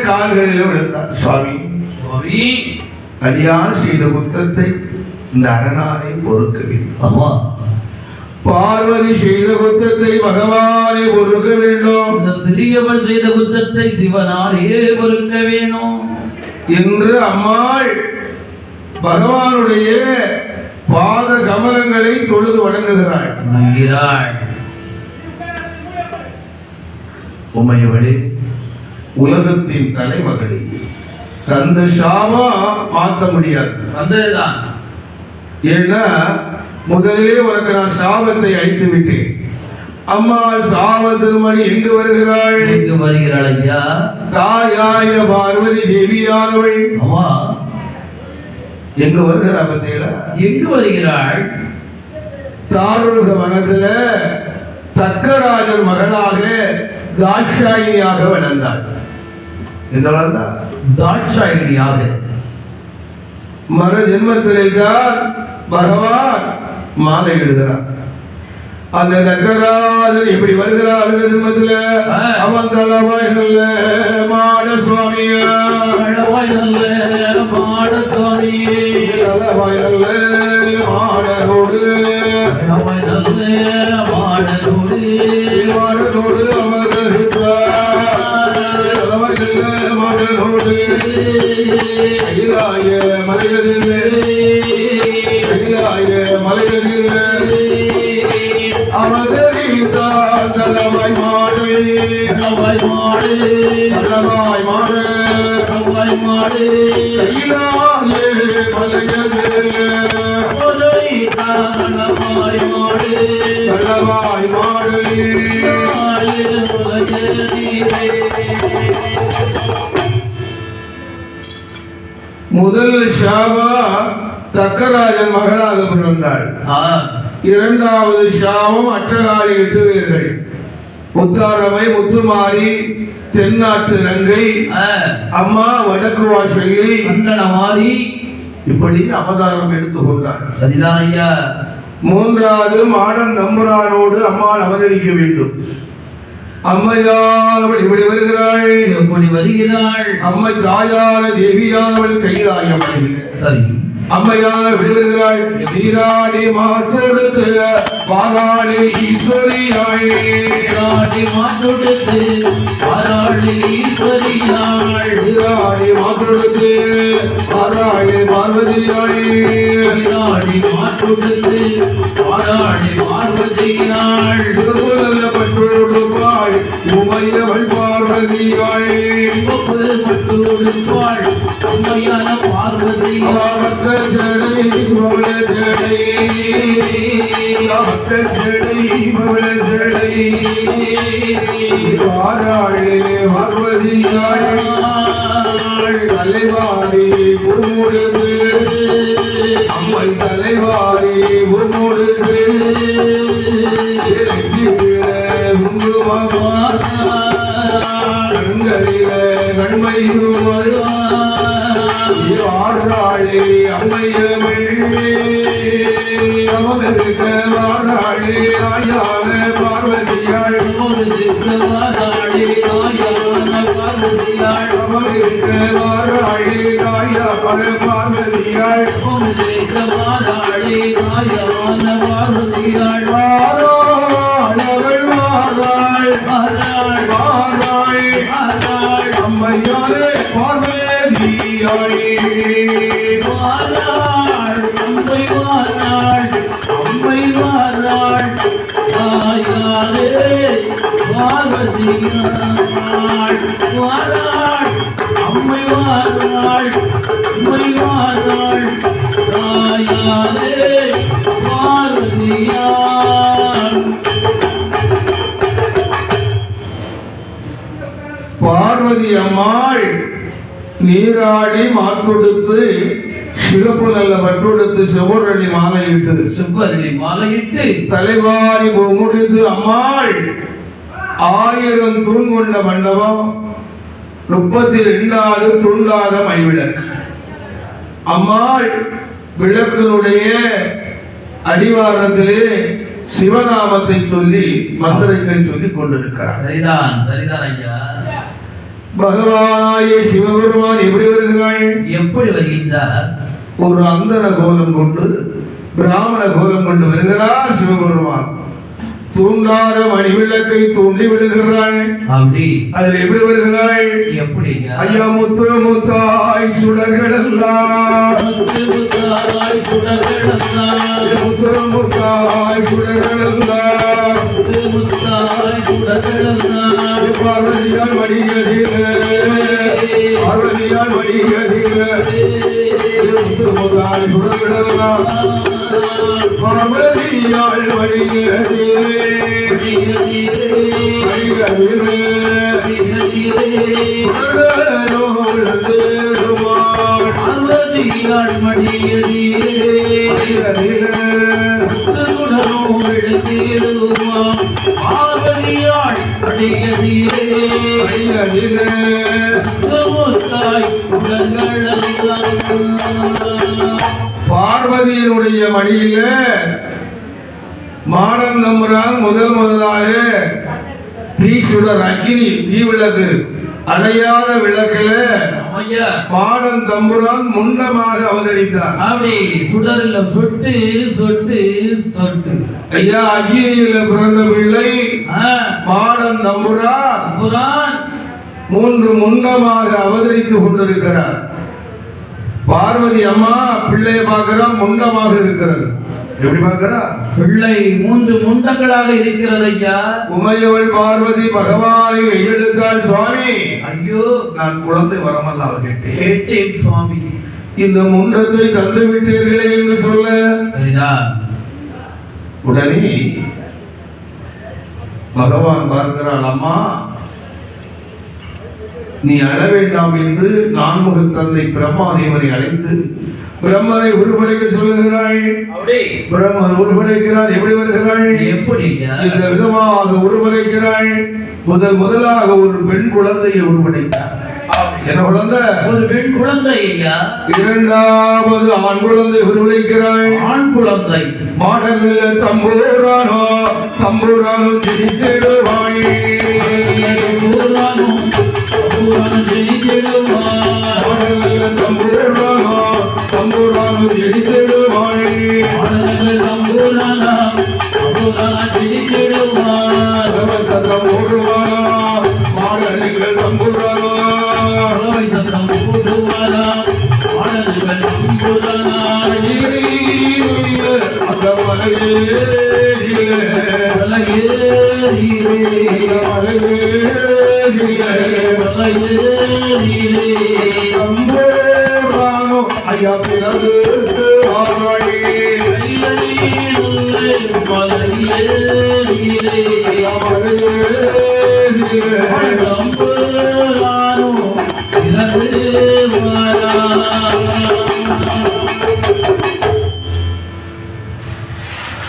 கால்களில் விழுந்தார். சுவாமி, அடியார் செய்த குத்தத்தை இந்த அரணாரை பொறுக்கவில்லை. பார்வதி செய்த குத்தத்தை பகவானே பொறுக்க வேண்டும். இந்த சிறியவள் செய்த குத்தத்தை சிவனாரே பொறுக்க வேணும் என்று அம்மாள் பகவானுடைய பாத கமலங்களை தொழுது வணங்குகிறாள். உமையவளே, உலகத்தின் தலைமகளே, தந்த சாபம் மாற்ற முடியாது. ஏன்னா முதலிலே உனக்கு நான் சாபத்தை அழித்து விட்டேன். அம்மா சாப திருமணி எங்கு வருகிறாள்? எங்கு வருகிறாள் ஐயா? தாயாய பார்வதி தேவியானவள் எங்கு வருகிறாள்? பத்தீங்களா? எங்கு வருகிறாள்? தாருக வனத்துல தக்கராஜர் மகளாக தாட்சாயினியாக வளர்ந்தாள். எந்த வளர்ந்தா? தாட்சாயினியாக. மர ஜென்மத்திலே தான் பகவான் மாலை எழுதுகிறார். அந்த தக்கராஜன் எப்படி வருகிறார்? ஜென்மத்துல அவன் தளவாய் நல்ல மாட சுவாமிய, தளவாய் நல்ல மாட சுவாமியே, தளவாய் நல்ல மாடனோடு, தளவாய் நல்ல மாடனோடு, மாடனோடு அமர்ந்திருப்பார். தளவாய் நல்ல மாடனோடு கைலாய மலையதிலே, கைலாய மலையதிலே அவதரித்தார். தளவாய் மாடு, தளவாய் மாடு, தளவாய் மாடு, தளவாய் மாடு கைலாய மலையதிலே அவதரித்தார். தளவாய் மாடு, தளவாய் மாடு முதல் ஷாபா தக்கராஜன் மகளாக பிறந்தாள். இரண்டாவது ஷாபம் அட்டகாலி 8 பேர்கள். முத்தாரமை, முத்துமாரி, தென்னாட்டு நங்கை, அம்மா வடக்கு வாசல்லி, சந்தனமாரி இப்படி அவதாரம் எடுத்துக்கொண்டாள். சரிதான் ஐயா. மூன்றாவது மாடன் நம்புரானோடு அம்மாள் அவதரிக்க வேண்டும். அம்மையானவள் இப்படி வருகிறாள். எப்படி வருகிறாள்? அம்மை தாயான தேவியானவள் கைலாயம். சரி. அம்மையான விடுகிறாள். நீராடி மாற்றொடுத்து வாராளி ஈஸ்வரியாள், நீராடி மாற்றொடுத்து வாராளி ஈஸ்வரியாள், நீராடி மாற்றொடுத்து வாராளி பார்வதியாள், நீராடி மாற்றொடுத்து வாராளி பார்வதியாள், சிறுபுல பட்டோடுப்பாள் உமையவள் பார்வதியாள், பட்டோடுப்பாள் உமையான பார்வதியாள், செடை பவள செடை, மக்கள் செடை பவள செடை வாராளே பார்வதியாள், தலைவாரி உருமுடுது அம்மை, தலைவாரி உருமுடுது கண்களில கண்மையும் வாராளே அம்மையவள், அமர்ந்திருக்க வாராளே ஆயான பார்வதியாள், வாராளே ஆயான பார்வதியாள், அமர்ந்திருக்க வாராளே ஆயான பார்வதியாள், வாராளே ஆயான பார்வதியாள், வாராளவள் வாராள், வாராள் வாராள் வாராள் அம்மையாரே பார்வதியாளே, வாராள் அம்மை வாராள், அம்மை வாராள் தாயாரே பார்வதியாள், வாராள் அம்மை வாராள், அம்மை வாராள் தாயாரே பார்வதியாள். பார்வதி அம்மாள் நீராடி மாத்தொடுத்து சிறப்பு நல்ல பட்டொடுத்து செவ்வரளி மாலையிட்டு, செவ்வரளி மாலையிட்டு தலைவாரி முடிந்து அம்மாள் 1000 தூண் கொண்ட மண்டபம், 32வது துண்டாத மைவிளக்கு. அம்மாள் விளக்கினுடைய அடிவாரத்திலே சிவநாமத்தை சொல்லி மந்திரங்கள் சொல்லி கொண்டிருக்கிறார். சரிதான், சரிதான் ஐயா. பகவானாய சிவபெருமான் எப்படி வருகிறாள்? எப்படி வருகின்றார்? ஒரு அந்தன கோலம் கொண்டு பிராமண கோலம் கொண்டு வருகிறார் சிவபெருமான். தூண்டாத மணிவிளக்கை தூண்டி விடுகிறாள். அப்படி அதில் எப்படி வருகிறாள்? எப்படி? ஐயா முத்து முத்தாய் சுடர்களெல்லாம், முத்து முத்தாய் சுடர்களெல்லாம், முத்து முத்தாய் சுடர்களெல்லாம், முத்து முத்தாய் சுடர்களெல்லாம், பார்வதியால் வடிகதிலே, பார்வதியால் வடிகதிலே, முத்து முத்தாய் சுடர்களெல்லாம், பார்வதியால் வடிகதிலே, பார்வதியினுடைய மடியில மாடன் நம்புறான். முதலாக தீசுடர் அக்கினி தீவிளக்கு அடையாத விளக்கில மாடன் தம்புரான் முன்னமாக அவதரித்தார். அப்படி சுடரில் சொட்டு சொட்டு சொட்டு. ஐயா அக்கினியில பிறந்த பிள்ளை மாடன் தம்புரான் மூன்று முன்னமாக அவதரித்து கொண்டிருக்கிறார். பார்வதி அம்மா பிள்ளையை பார்க்கிறான், முன்னமாக இருக்கிறது. எப்படி பார்க்கிறா? பிள்ளை மூன்று முண்டங்களாக இருக்கிறது. ஐயா உமையவள் பார்வதி பகவானை கையெடுத்தாள். சுவாமி, ஐயோ நான் குழந்தை வரமல்ல கேட்டேன் சுவாமி. இந்த முண்டத்தை தந்து விட்டீர்களே என்று சொல்ல, சரிதான். உடனே பகவான் பார்க்கிறாள். அம்மா, நீ அழ வேண்டாம் என்று நான்முக தந்தை பிரம்மாதேவனை அழைத்து பிரம்மனை உருவடைக்க சொல்லுகிறாள். பிரம்மன் உருவடைக்கிறான். எப்படி வருகிறாள்? எப்படி? இந்த விதமாக உருவடைக்கிறாள். முதலாக ஒரு பெண் குழந்தையை உருவடைத்தார். என்ன குழந்தை? ஒரு பெண் குழந்தை. ஐயா இரண்டாவது ஆண் குழந்தை உருவடைக்கிறாள். ஆண் குழந்தை மாடலில் தம்பூரானோ தம்பூரானோ ஜெயித்திடுவாள். ஐயா பிறகு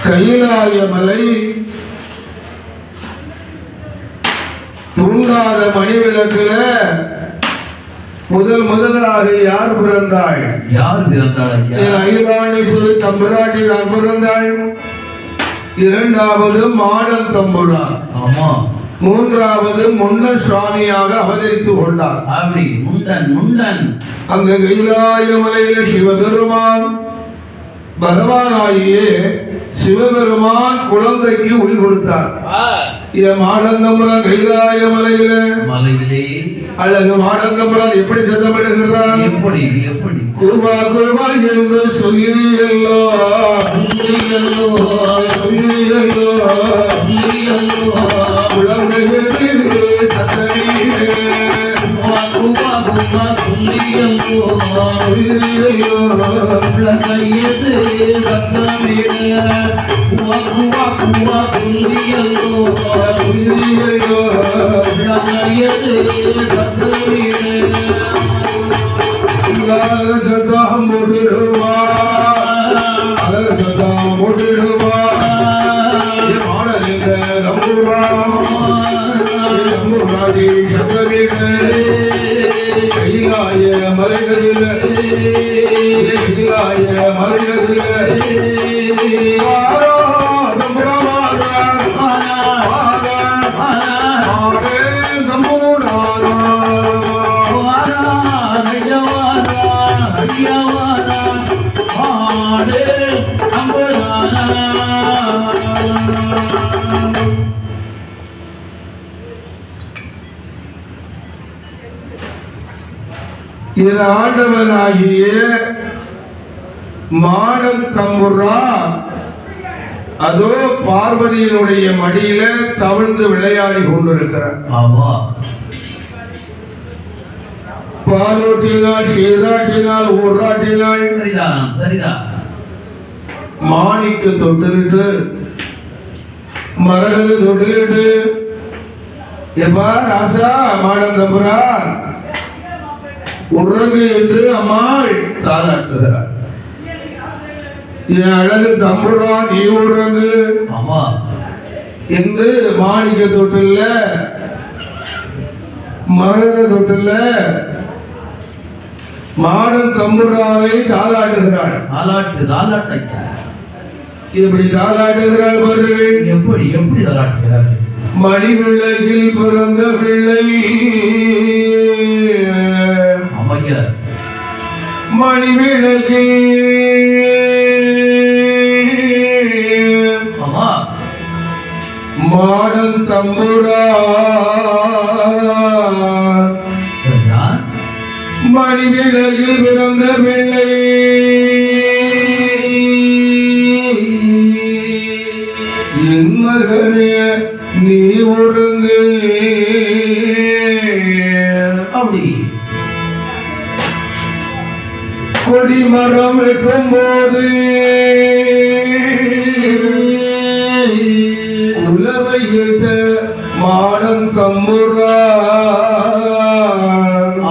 கைலாய மலை தூண்டாத மணிவிளக்குல முதலாக யார் பிறந்தாள்? யார் பிறந்தாள்? அகிலாண்டேஸ்வரி தம்புராட்டி தான் பிறந்தாள். இரண்டாவது மாடன் தம்புரான். ஆமா. மூன்றாவது முன்ன சுவாமியாக அவதரித்து கொண்டார். அப்படி முண்டன் அந்த கைலாய மலையில சிவபெருமான் பகவானாகியே சிவபெருமான் குழந்தைக்கு உயிர் கொடுத்தார். மாடந்தம்புரான் கைலாய மலையிலே அழகு மாடந்தம்புரான் எப்படி சத்தமிடுகிறார்? எப்படி எப்படி? குருவா குருவா என்று சொல்லியல்லோ குழந்தைகளே சத்தமிடு குருவா குருவா சொல்லியல்லோ கையது சத்தமிடு குவா குவா சொல்லியல்லோ கையது சத்தமிடு சத்தம் போட்டுடுவா சத்தம் போட்டுடுவா மாடலிங்க தம்புராடி சத்தமிடு கைலாய மலைகளில் ஐயவானா ஆடு அம்புரானா. என் ஆண்டவனாகிய மாடன் தம்புரா அதோ பார்வதியினுடைய மடியில தவழ்ந்து விளையாடி கொண்டிருக்கிறார். ஆமா, பாலூட்டினால் சீராட்டினால் ஊராட்டினால் சரிதான் சரிதான். மாணிக்கு தொட்டுக்கிட்டு மரகது தொட்டுக்கிட்டு எப்பா ராசா மாடன் தம்புரா உறங்கு என்று அம்மாள் தாளாட்டுகிறார். என் அழகு தம்புரா நீ உறங்கு ஆமா என்று மாணிக்க தொட்டில்ல மரகத தொட்டில்ல மாடன் தம்புராவை தாளாட்டுகிறாள். தாலாட்டையா இப்படி தாளாட்டுகிறாள் பாருங்கள். எப்படி எப்படி தாலாட்டுகிறார்? மணிவிளக்கில் பிறந்த பிள்ளை அமையா மணிவிளக்கில் ஆமா மாடன் தம்புரா சரிதான். மணிவிளக்கில் பிறந்த பிள்ளை என் மகனே நீ ஒருங்கு அப்படி கொடிமரம் வைக்கும் போது உலவை கேட்ட மாடன் தம்புரா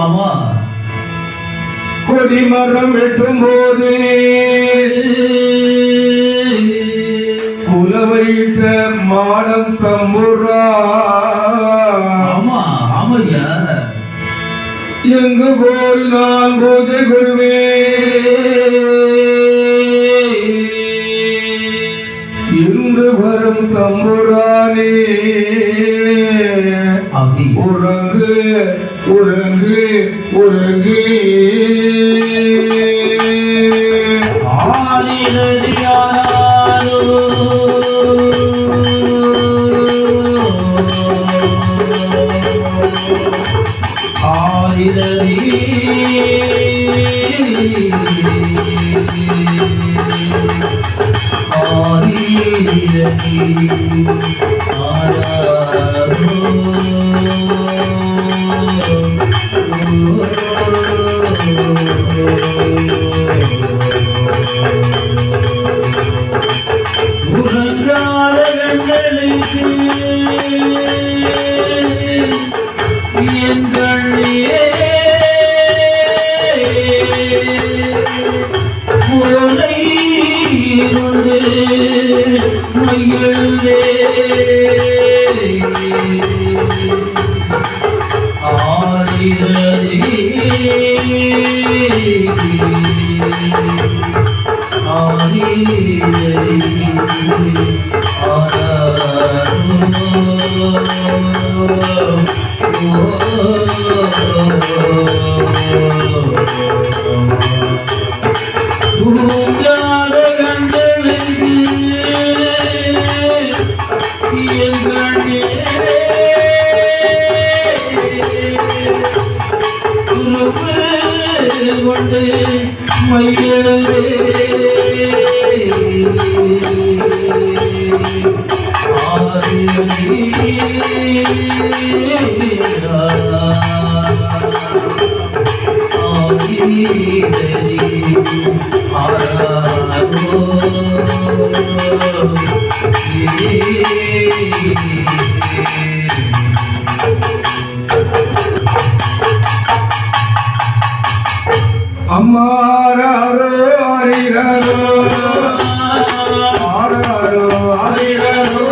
ஆமா கொடிமரம் வெட்டும் போது குலவையிட்ட மாடன் தம்புரா ஆமா ஆமையா எங்கு போய் நான் பூஜை கொள்வேன் இன்று வரும் தம்புரானே அப்படி உறங்கு உறங்கு உறங்கு அம்மாரோ அறிகரோ ஆரோ அறிகரோ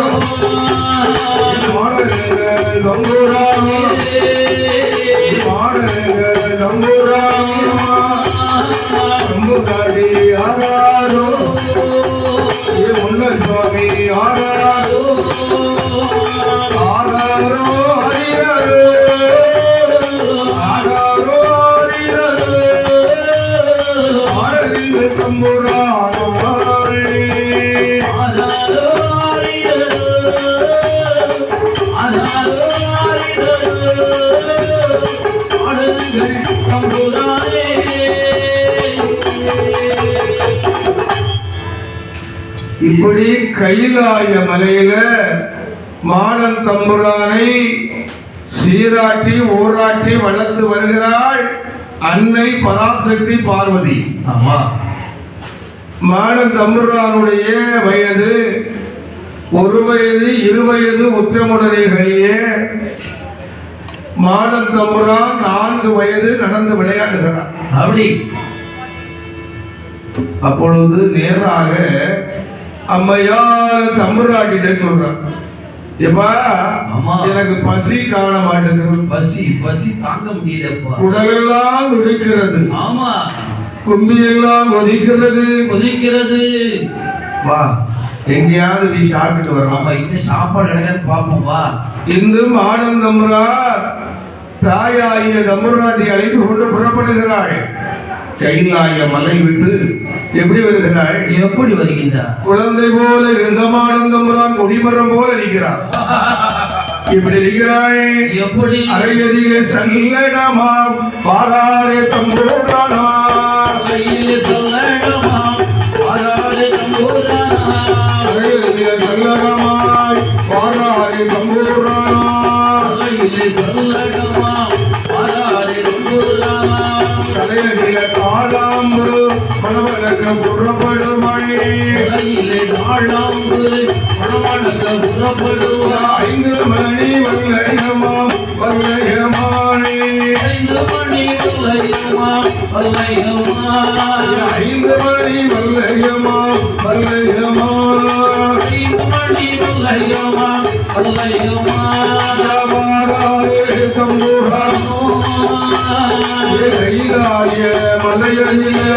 மாடங்கள் தம்புராமி மாடங்கள் தம்புராமி தம்புராடி ஆராரோ முன்ன சுவாமி ஆராரோ ஆராரோ அறிகரோ ஆராரோ அறிகரோ தம்புரானே. இப்படி கைலாய மலையில மாடன் தம்புரானை சீராட்டி ஊராட்டி வளர்த்து வருகிறாள் அன்னை பராசக்தி பார்வதி. ஆமா. மாடன் தம்புரானுடைய வயது 1 வயது 2 வயது உச்சமுடனேகளியே மாடன் தம்புரான் 4 வயது நடந்து விளையாடுகிறார். அப்படி அப்பொழுது நேராக அம்மையார் தம்புராட்டிட்ட சொல்றான், எப்பா ஆமா. எனக்கு பசி காண மாட்டேங்குது, பசி பசி தாங்க முடியலப்பா. உடலெல்லாம் துடிக்கிறது, ஆமா. கும்பியெல்லாம் கொதிக்கிறது கொதிக்கிறது. வா எங்கேயாவது நீ சாப்பிட்டு வரலாம். ஆமா, இந்த சாப்பாடு எடுக்க பாப்போம் வா. இன்று மாடன் தம்புரார் தாயாகிய தம்புராட்டி அழைத்து கொண்டு புறப்படுகிறாள். கைலாய மலை விட்டு எப்படி வருகிறாள்? எப்படி வருகின்றார்? குழந்தை போல இருந்த மாடன் தம்புரான் கொடிமரம் போல இருக்கிறார். இப்படி இருக்கிறாள். எப்படி? அரையதிலே சல்லடமா பாராரே தம்புரானா, அறையிலே சொல்லடமா பாராரே தம்புரானா, அரையதிலே சல்லடமாய் பாராரே தம்புரானா, அறையிலே சொல்லடமா பாராரே தம்புரானா, தலையடியில காளாம்பு பணவழக்க புறப்படுவாய், அறையிலே தாழாம்பு பணமடக்க புறப்படுவாய். 5 மணி வல்லையமாம் வல்லையமானே, 5 மணி வல்லையமா வல்லையமா, 5 மணி வல்லையமா வல்லையமா, 5 மணி வல்லையமா வல்லையமா, பாராரே தம்புரானோ கைலாய மலையிலே.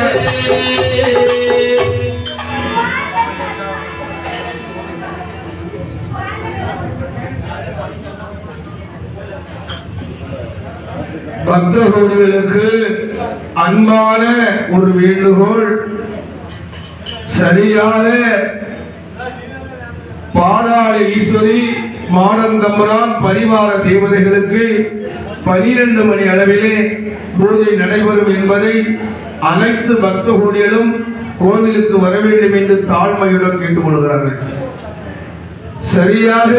பக்தர்களுக்கு அன்பான ஒரு வேண்டுகோள், சரியாக பாதாள ஈஸ்வரி மாடன் தம்புரான் பரிவார தேவதைகளுக்கு 12 மணி அளவிலே பூஜை நடைபெறும் என்பதை அனைத்து பக்த கோடிகளும் கோவிலுக்கு வர வேண்டும் என்று தாழ்மையுடன் கேட்டுக்கொள்கிறார்கள். சரியாக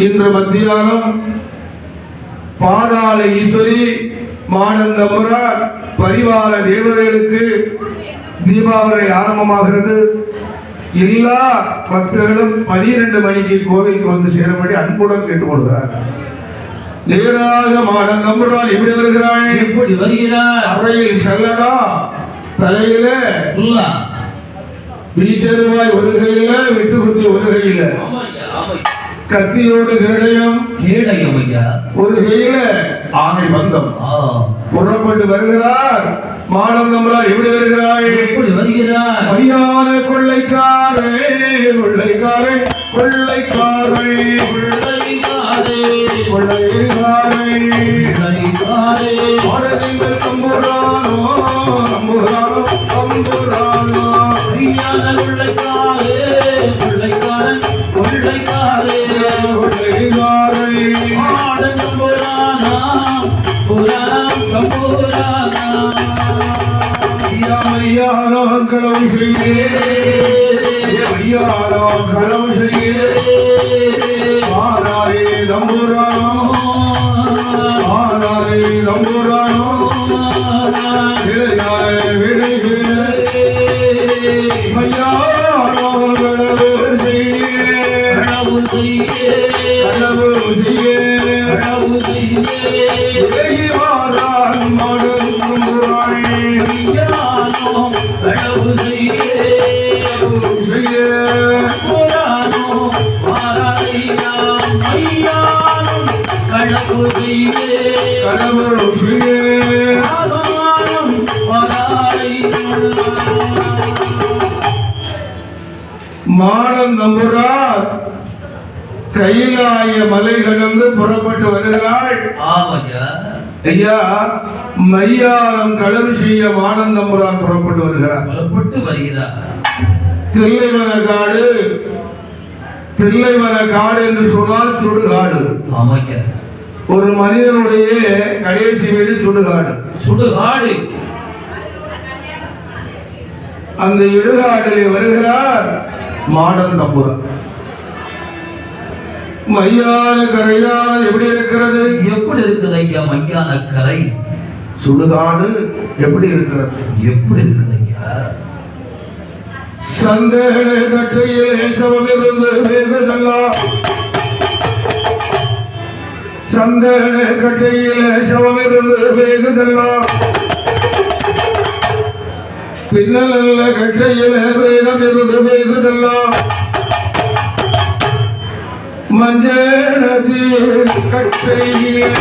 இன்று மத்தியானம் பாதாள ஈஸ்வரி மாடன் தம்புரான் பரிவார தேவதைகளுக்கு தீபாவளி ஆரம்பமாகிறது. எல்லா பக்தர்களும் 12 மணிக்கு கோவிலுக்கு வந்து சேரும்படி அன்புடன் கேட்டுக்கொள்கிறார்கள். நேராக மாடன் தம்புரான் எப்படி வருகிறாள்? எப்படி வருகிறார்? அறையில் செல்லடா தலையில உள்ளா வீச்சருவாய் ஒரு கையில விட்டு குத்தி ஒரு கையில, ஆமையா ஆமை கத்தியோடு கிரடயம் கேடயம் ஐயா ஒரு கையில ஆணை பந்தம் புறப்பட்டு வருகிறார். மாடன் தம்புரான் எப்படி வருகிறாய்? எப்படி வருகிறார்? மரியாத கொள்ளைக்காரே கொள்ளைக்காரே கொள்ளைக்காரே கொள்ளைக்காரே கொள்ளைக்காரே கொள்ளைக்காரே மாடனிங்கள் தம்புரானோ தம்புரானோ தம்புரானோ, ஐயான கொள்ளைக்காரே கொள்ளைக்காரன் கொள்ளைக்காரே கொள்ளைக்காரே மாடன் தம்புரானா புராணம் தம்புரானா, ஐயானோ களவு செய்யே ஐயானோ களவு செய்யே மாறாரே தம்புரானோ மாறாரே தம்புரானோ இளையாரே விரைகிறே ஐயானோ களவு செய்யே களவு செய்யே களவு செய்யே களவு செய்யே இளைய மாறான் மாடன் தம்புரானே ஐயானோ களவு செய்யே செய்யே புராணோ மாறாரையா ஐயானோ களவு செய்யே களவு செய்யே ஆசமானம் மாறாரையா. மாடன் தம்புரான் கைலாய மலை கடந்து புறப்பட்டு வருகிறாள். ஆமையா ஐயா மையாரம் களவு செய்ய மாடன் தம்புரான் புறப்பட்டு வருகிறார். புறப்பட்டு வருகிறார். தில்லைவன காடு என்று சொன்னால் சுடுகாடு. ஆமையா ஒரு மனிதனுடைய கடைசி வீடு சுடுகாடு. சுடுகாடு. அந்த இடுகாட்டிலே வருகிறார் மாடன் தம்புரான். மையான கரையான எப்படி இருக்கிறது? எப்படி இருக்குது ஐயா மையான கரை? சுடுகாடு எப்படி இருக்கிறது? எப்படி இருக்குது ஐயா? சந்தேக கட்டையிலே சவமிருந்து வேகுதெல்லாம், சந்தேக கட்டையிலே சவமிருந்து வேகுதெல்லாம், பின்னல்ல கட்டையிலே வேகம் இருந்து வேகுதெல்லாம், மஞ்சளதி கட்டையிலே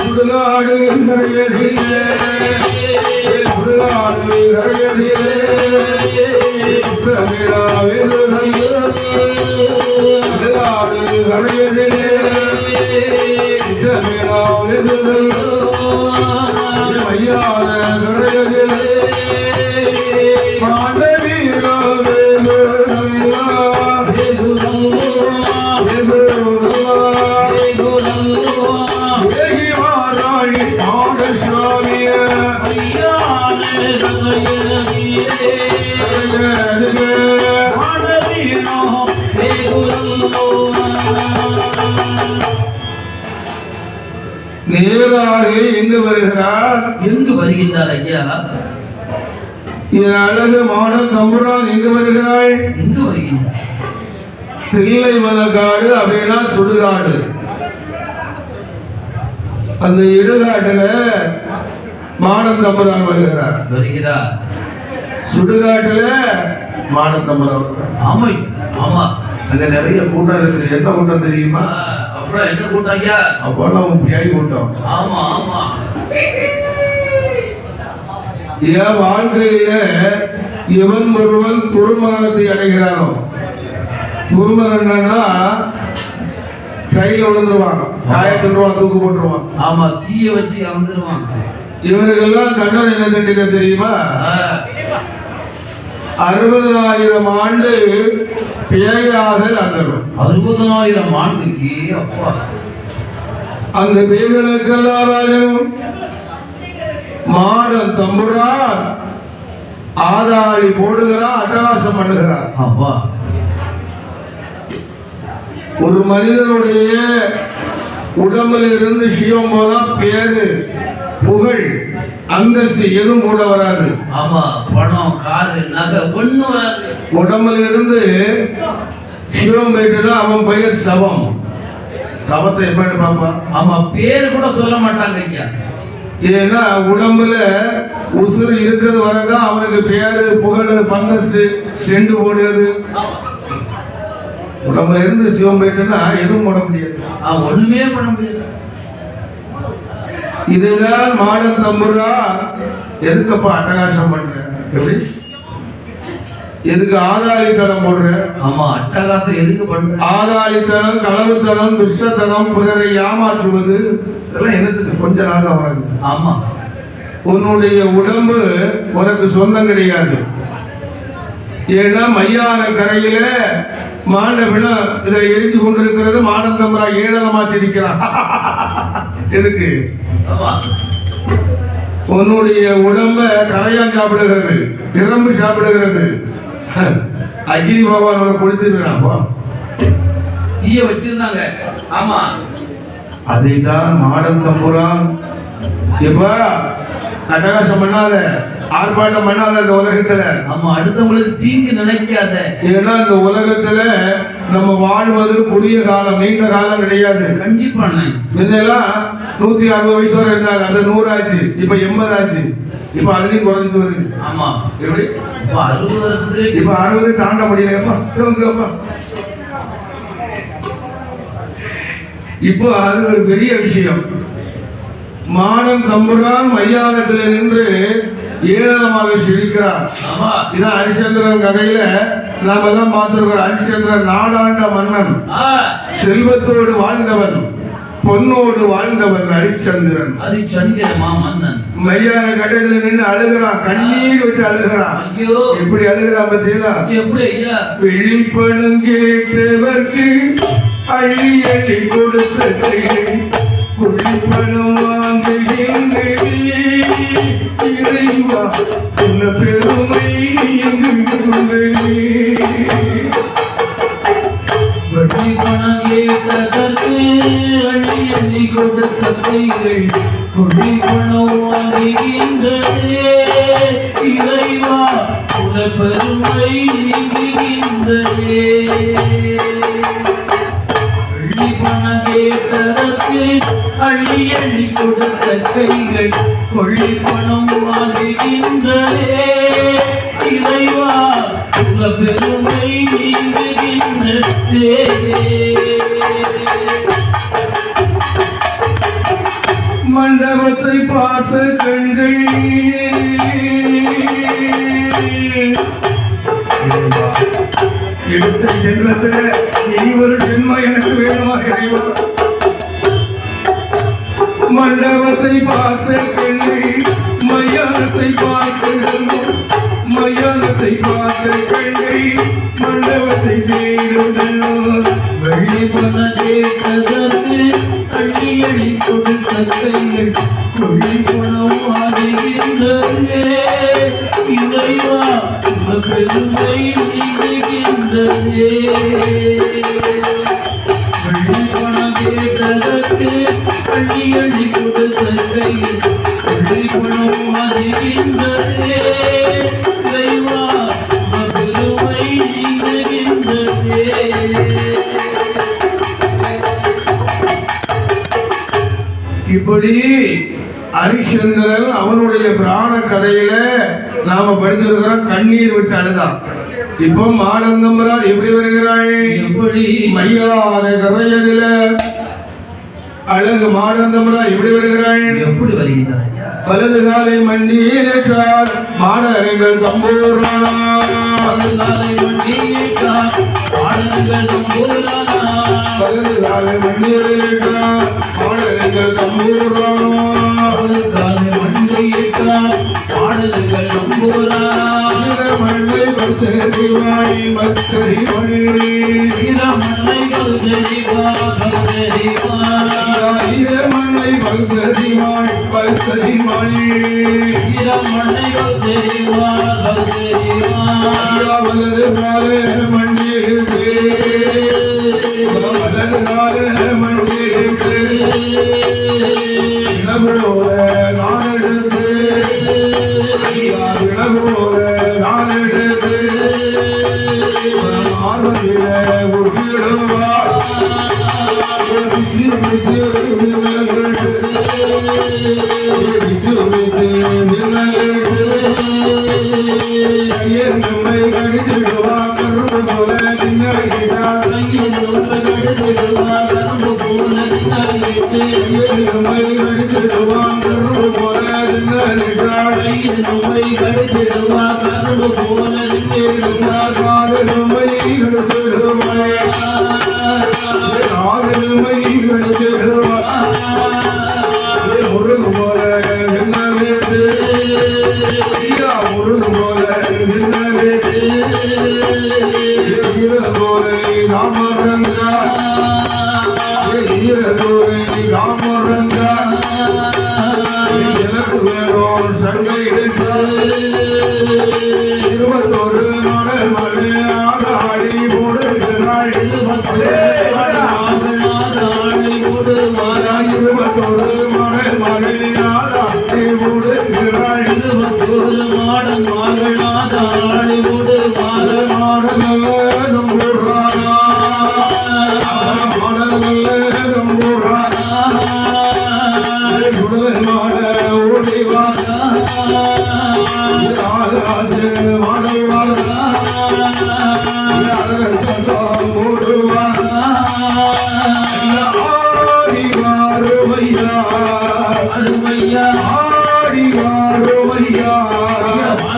சுடுகாடு கரையதிலே, சுடுகாடு கரையதிலே, சுடுகாடு கரையதிலே, மையான கரையதிலே, நேராக எங்கு வருகிறார்? எங்கு வருகின்றார் ஐயா? என் அழகு மாடன் தம்புரான் எங்கு வருகிறாள்? எங்கு வருகின்றார்? தில்லை மலக்காடு அப்படின்னா சுடுகாடு. அந்த இடுகாட்டுல மாடன் தம்புரான் வருகிறார். வருகிறார். சுடுகாட்டுல மாடன் தம்புரான் வருகிறார். ஆமா ஆமா. அங்க நிறைய கூட்டம் இருக்குது. என்ன கூட்டம் தெரியுமா? அப்புறம் என்ன கூட்டம் ஐயா? அப்பெல்லாம் பியாய் கூட்டம். ஆமா ஆமா. என் வாழ்க்கையில இவன் ஒருவன் துர்மரணத்தை அடைகிறானோ, துர்மரணம்னா கையில விழுந்துருவாங்க, காயத்துருவான், தூக்கு போட்டுருவான். ஆமா, தீய வச்சு இறந்துருவான். இவனுக்கெல்லாம் தண்டனை என்ன தண்டின தெரியுமா? 60,000 ஆண்டு பேயாக அந்தரும். 60,000 ஆண்டுக்கு அப்பா. அந்த பேய்களுக்கெல்லாம் ராஜன் மாடன் தம்புரான் ஆதாளி போடுகிறான், அட்டகாசம் பண்ணுகிறான். அப்பா, ஒரு மனிதனுடைய உடம்பில் இருந்து சிவம் போனா பேரு, புகழ், அந்தஸ்து எதுவும் கூட வராது. ஆமா, பணம், காது, நகை ஒண்ணு வராது. உடம்புல இருந்து சிவம் போயிட்டுனா அவன் பெயர் சவம். சவத்தை எப்படி பார்ப்பான்? ஆமா, பேர் கூட சொல்ல மாட்டாங்க ஐயா. ஏன்னா உடம்புல உசுறு இருக்கிறது வரதான் அவனுக்கு பேரு, புகழ், பந்தஸ்து சென்று போடுறது. உடம்புல இருந்து சிவம் போயிட்டுன்னா எதுவும் போட முடியாது, ஒண்ணுமே பண்ண முடியாது. இதுதான் மாடன் தம்புரா. எதுக்கப்பா அட்டகாசம் பண்ற? எப்படி? எதுக்கு ஆதாளித்தனம் போடுற? ஆமா, அட்டகாசம் எதுக்கு பண்ற? ஆதாளித்தனம், களவுத்தனம், துஷ்டத்தனம், பிறரை ஏமாற்றுவது, இதெல்லாம் என்னத்துக்கு? கொஞ்ச நாள் தான் உனக்கு. ஆமா, உன்னுடைய உடம்பு உனக்கு சொந்தம் கிடையாது. ஏன்னா மையான கரையில மாண்டபினா இதை எரிஞ்சு கொண்டிருக்கிறது. மாடன் தம்புரா ஏழலமா சிரிக்கிறான். எதுக்கு? உன்னுடைய உடம்ப கரையான் சாப்பிடுகிறது, பிரம்பு சாப்பிடுகிறது. அக்னி பகவான் உனக்கு கொடுத்துருக்காப்பா, தீய வச்சிருந்தாங்க. ஆமா, அதைதான் மாடன் தம்புரான் எப்ப அட்டகாசம் பண்ணாத, ஆர்ப்பாட்டம் பண்ணாத இந்த உலகத்துல. ஆமா, அடுத்தவங்களுக்கு தீங்கு நினைக்காத. ஏன்னா இந்த உலகத்துல நம்ம வாழ்வது குறுகிய காலம், நீண்ட காலம் கிடையாது. கண்டிப்பா. முன்னெல்லாம் 160 வயசு வரை இருந்தாங்க, அது 100 ஆச்சு, இப்ப 80 ஆச்சு, இப்ப அதுலயும் குறைச்சிட்டு வருது. ஆமா, எப்படி? இப்ப 60 வருஷத்துல இப்ப 60 தாண்ட முடியலப்பா. இப்போ அது ஒரு பெரிய விஷயம். மாடன் தம்புரான் மையானத்தில் நின்று ஏளனமாக சிரிக்கிறார். ஆமா. இதான் ஹரிச்சந்திரன் கதையில நாம எல்லாம் பார்த்திருக்கிறோம். ஹரிச்சந்திரன் நாடாண்ட மன்னன், செல்வத்தோடு வாழ்ந்தவன், பொன்னோடு வாழ்ந்தவன் ஹரிச்சந்திரன். ஹரிச்சந்திரமா மன்னன் மையான கட்டத்துல நின்று அழுகிறான், கண்ணீர் விட்டு அழுகிறான். ஐயோ, எப்படி அழுகிறான் பத்தியா? எப்படி ஐயா? வெளிப்பணம் கேட்டவர்க்கு அள்ளி அள்ளி கொடுத்த கைகள் குழிப்பணம் வாங்குகின்ற இறைவா உன்ன பெருமை வட்டி பணம் கேட்டதற்கு அள்ளி அள்ளி கொடுத்த கைகள் கொடி பணம் வாங்குகின்றதே இறைவா உன பெருமை நீங்குகின்றதே. வட்டி பணம் கேட்டதற்கு அள்ளி அள்ளி கொடுத்த கைகள் கொள்ளி பணம் வாங்குகின்றதே இறைவா உன பெருமை நீங்குகின்றதே. மண்டபத்தை பார்த்து கண்கள் எடுத்த செல்வத்துல இனி ஒரு ஜென்மம் எனக்கு வேணுமா இறைவா? மண்டபத்தை பார்த்த கண்கள் மையானத்தை பார்த்து மையானத்தை பார்த்த கண்கள் மண்டபத்தை தேடுதலோ. வெள்ளி பண கேட்டதற்கு அள்ளி அள்ளி கொடுத்த கைகள் கொள்ளி பணம் வாங்குகின்றதே இறைவா உன பெருமை நீங்குகின்றதே. வெள்ளி பணம் கேட்டதற்கு அள்ளி அள்ளி கொடுத்த கைகள் கொள்ளி பணம் வாங்குகின்றதே இறைவா உன பெருமை நீங்குகின்றதே. இப்படி ஹரிச்சந்திரன் அவனுடைய பிராண கதையில நாம படிச்சிருக்கிறோம். கண்ணீர் விட்டு அழுதான். இப்போ மாடந்தம்பரால் எப்படி வருகிறாள்? எப்படி மையான கரையதில அழகு மாடந்தம்பரா எப்படி வருகிறாள்? எப்படி வருகின்றார்? வலது காலை மண்டியிட்டார் மாடர்கள் தம்பூரானா. வலது காலை மண்டியிட்டார் மாடர்கள் தம்பூரானா. வலது காலை மண்டியிட்டார் மாடர்கள் தம்பூரானா. வலது காலை மண்டியிட்டார் மாடர்கள் தம்பூரானா. மண்ணை பக்தரிவாய் பக்தரிவாய் மண்ணை பக்தரிவாய் பக்தரிவாய் மண்ணை பக்தரிவாய் பக்தரிவாய் மண்ணை பக்தரிவாய் பக்தரிவாய். வலது காலே மண்டியிருக்கு வலது காலே மண்டியிருக்கு இளவோட நான் எடுத்து இளவோட நான் எடுத்து ஆர்வத்தில உச்சிடுவார் விசு விசு விசு விசு நம்மை கடிதிடுவார் கரும்பு போல தின்னாகிறார் நம்மை கடிதிடுவார் கரும்பு போல தின்னாகிறார் நம்மை கடிதிடுவார் கரும்பு போல தின்னாகிறார் நம்மை கடிதிடுவார் நம்மை கடிதிடுவார் முருகு போல தின்னவேது முருகு போல தின்னவேது போல ராமரங்கா ராமரங்கா எனக்கு வேணும் சண்டை எடுத்து 21 மலர் மலையாக ஆடி போடுகிறாள் 21 மலர் மலையாக ஆடி போடுகிறாள் 21 மாடன் மகளாக ஆடி போடுகிறாள் மாடனும் போடுறானா மாடனும் போடுறானா குடல் மாட ஓடிவானா அது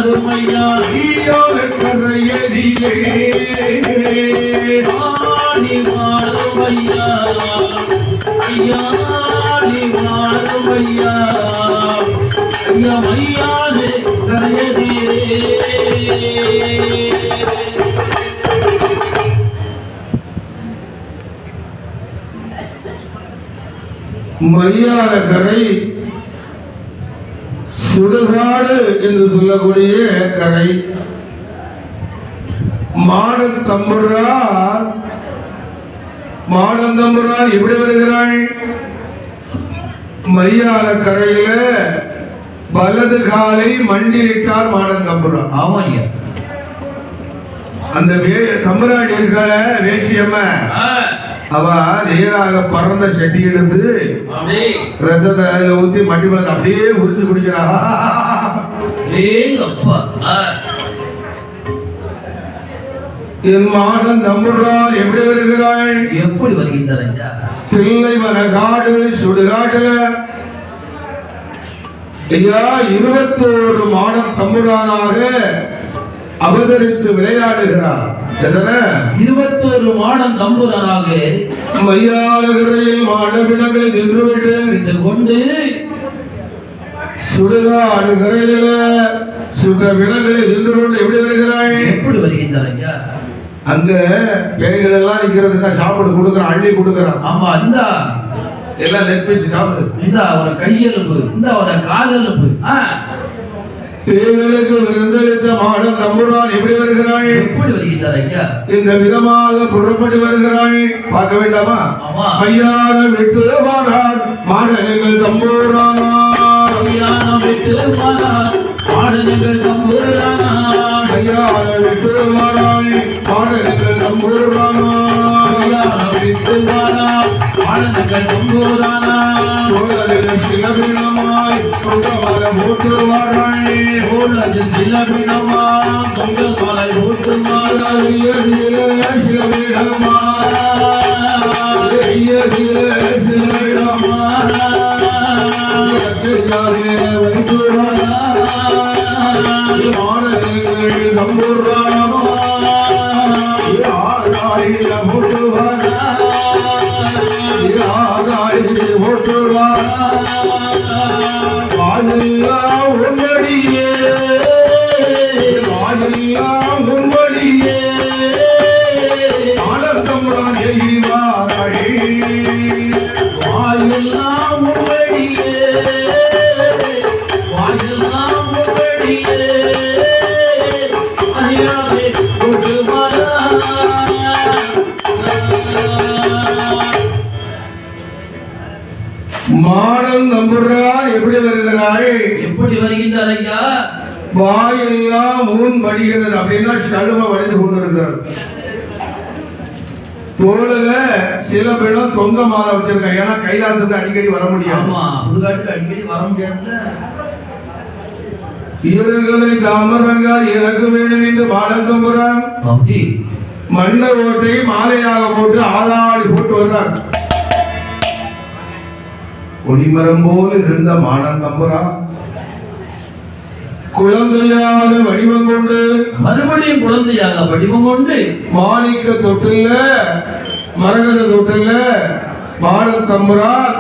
மாறுமையா ஈயோர கரையடியே ஆடி மாறுமையா ஐயா ஆடி மாறுமையா ஐயா மையானே கரையடியே மையார கரை சுடுகாடு என்று சொல்லக்கூடிய கரை. மாடத்தம்புரான் எப்படி வருகிறாள்? மையார கரையில வலது காலை மண்டியிட்டார் மாடத்தம்புரான். ஆமாய்யா. அந்த தம்புராடி இருக்காள வேசியம்மா, அவ நேராக பறந்த செட்டி எடுத்து ரத்தத்தை அதுல ஊத்தி மண்டி பார்த்து அப்படியே உறிஞ்சு குடிக்கிறா. என் மாடன் தம்புரால் எப்படி வருகிறாள்? எப்படி வருகின்றார்? தில்லைவன காடு சுடுகாட்டுல ஐயா 21 மாடன் தம்புரானாக அவதரித்து விளையாடுகிறார். 21 மாடன் தம்புரானாக மையாளகரையில் மாடபிணங்களை நின்று கொண்டு சுடுகாடு கரையில சுட விலங்களை நின்று கொண்டு எப்படி வருகிறாய்? எப்படி வருகின்றார்? அங்க பேய்கள் எல்லாம் நிக்கிறதுன்னா சாப்பிடு கொடுக்குறான், அள்ளி கொடுக்குறான். ஆமா, இந்த எல்லாம் லெக் பீஸ் சாப்பிடு, இந்த அவரை கையெலும்பு, இந்த அவரை காலெலும்பு. பேய்களுக்கு விருந்தளித்த மாடன் தம்புரான் எப்படி வருகிறாய்? எப்படி வருகின்றார் ஐயா? இந்த விதமாக புறப்பட்டு வருகிறாய். பார்க்க வேண்டாமா? மையான விட்டு வாரார் மாடனங்கள் தம்புரானா, மையான விட்டு வாரார் மாடனங்கள் தம்புரானா, மையான விட்டு வாராய் மாடனங்கள் தம்புரானா, மையான விட்டு வாரார் மாடனங்கள் தம்புரானா, சிலபினமாய் பொங்கமலை போட்டு வாராய், சிலபினமாய் பொங்கமலை போட்டு வாராய், சிலபினமா வைத்து மாடனங்கள் தம்புரானா உன்வடியே உன்வடியே ஆனந்தமுடன் எய்வாரே வாயெல்லாம் உன்வடியே வாயெல்லாம் உன்வடியே அறியாதே கொண்டு வரா. மாடன் நம்புறார் எப்படி வருகிறாய்? எப்படி வருகின்றார் ஐயா? வாயெல்லாம் ஊன் வடிகிறது அப்படின்னா சலுவ வடிந்து கொண்டிருக்கிறது. தோளுல சில பேரும் தொங்க மாலை வச்சிருக்காங்க, ஏன்னா கைலாசத்தை அடிக்கடி வர முடியாது. ஆமா, சுடுகாட்டுக்கு அடிக்கடி வர முடியாதுல்ல. இவர்களை தாமரங்க எனக்கு வேணும் என்று மாடன் தம்புரான் அப்படி மண்ண ஓட்டை மாலையாக போட்டு ஆளாடி போட்டு வர்றார். கொடிமரம் போல் இருந்த மாடன் தம்புரான் குழந்தையாக வடிவம் கொண்டு மறுபடியும் குழந்தையாக வடிவம் கொண்டு மாணிக்க தொட்டில்ல மரகத தொட்டில்ல மாடன் தம்புரான்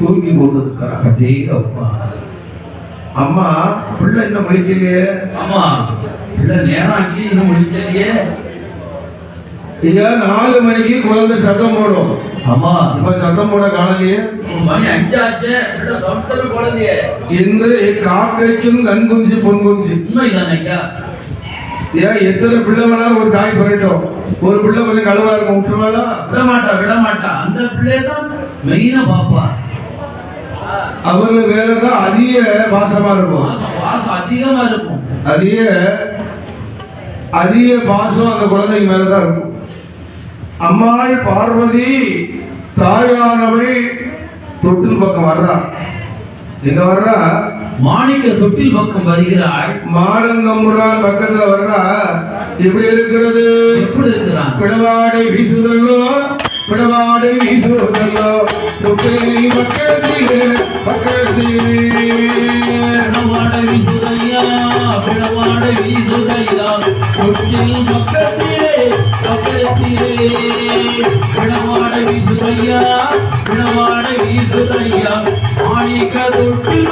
தூங்கி கொண்டிருக்கிறார். அம்மா பிள்ளை இன்னும் முடிக்கலையே. ஆமா, பிள்ளை நேரம் ஆச்சு, இன்னும் முடிக்கலையே. 4 மணிக்கு குழந்தை சத்தம் போடும். ஆமா, இப்ப சத்தம் போட காணலையே. மணி 5 ஆச்சு, சத்தம் போடலையே. இன்று காக்கைக்கும் தன் குஞ்சு பொன் குஞ்சு. உண்மைதானே ஐயா? ஏன் எத்தனை பிள்ளை வேணாலும் ஒரு தாய் பிறட்டோம், ஒரு பிள்ளை கொஞ்சம் கழுவா இருக்கும் விட்டுருவாளா? விட மாட்டா. அந்த பிள்ளைதான் மெயினா பாப்பா. அவங்க வேலைதான் அதிக பாசமா இருக்கும், பாசம் அதிகமா இருக்கும். அதிக பாசம் அந்த குழந்தைக்கு மேலதான் இருக்கும். அம்மாள் பார்வதி தாயானவள் தொட்டில் பக்கம் வர்றா. எங்க வர்றா? மாணிக்க தொட்டில் பக்கம் வருகிறாள். மாடன் நம்புறான் பக்கத்துல வர்றா. எப்படி இருக்கிறது? எப்படி இருக்கிறான்? பிடவாடை வீசுதல்லோ பிடவாடை வீசுவதல்லோ தொட்டில் பக்கத்திலே பிணவாடை வீசுதையா பிணவாடை வீசுதையா தொட்டில் பக்கத்திலே பிணவாடை வீசுதையா பிணவாடை வீசுதையா மாணிக்க தொட்டில்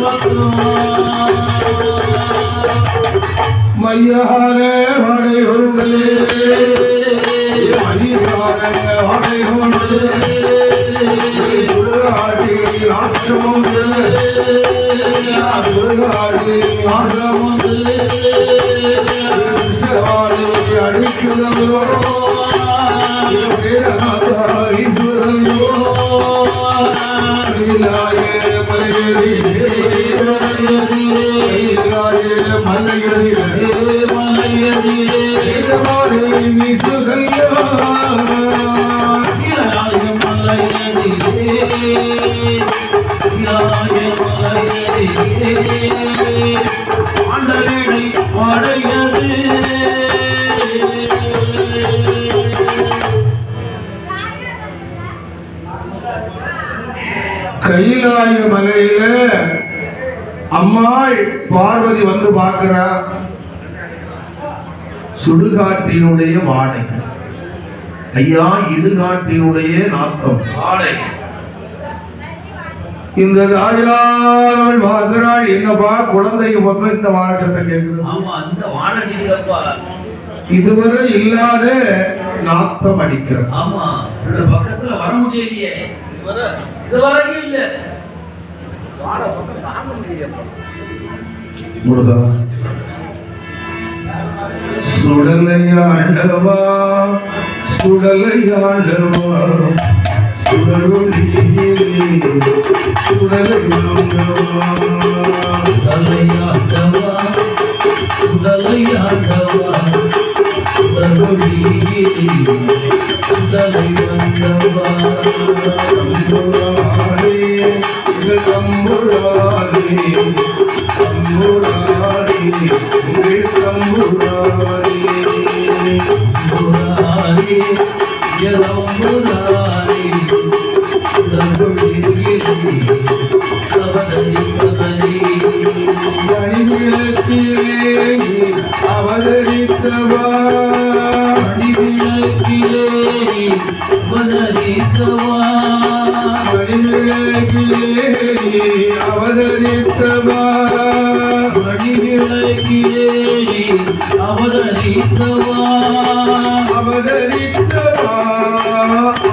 பக்கம் மையார வாடை ஒருங்களே மணிவார வாடை ஒன்று சுடுகாடி நாற்றமும் சுடுகாடி நாற்றமும் சிசவாடி அடிக்குதோ ஈஸ்வரோ ஆண்டவேடை பாடையது கைலாய மலையில அம்மாள் பார்வதி வந்து பார்க்கிறா. சுடுகாட்டினுடைய வாடை, ஐயா இடுகாட்டினுடைய நாத்தம். இந்த தாயார் பார்க்கிறாள், என்னப்பா குழந்தைக்கு பக்கம் இந்த வாழை சத்தம் கேட்குது. இதுவரை இல்லாத நாத்தம் அடிக்கிறது. ஆமா பக்கத்துல வர முடியலையே, இதுவரைக்கும் இல்ல. முருகா சுடலையாண்டவா சுடலையாண்டவா சுடருளியே சுடலையாண்டவா சுடலையாண்டவா சுடலையாண்டவா சுடருளியே சுடலையாண்டவா தம்புராரே தம்புராரே தம்புராரே முராரே யலம்புராரே சுடருளியே அவதரித்தவா மணிவிளக்கிலே அவதரித்தவா அவதரித்தவா மணிவிளக்கிலே அவதரித்தவா அவதரித்தவா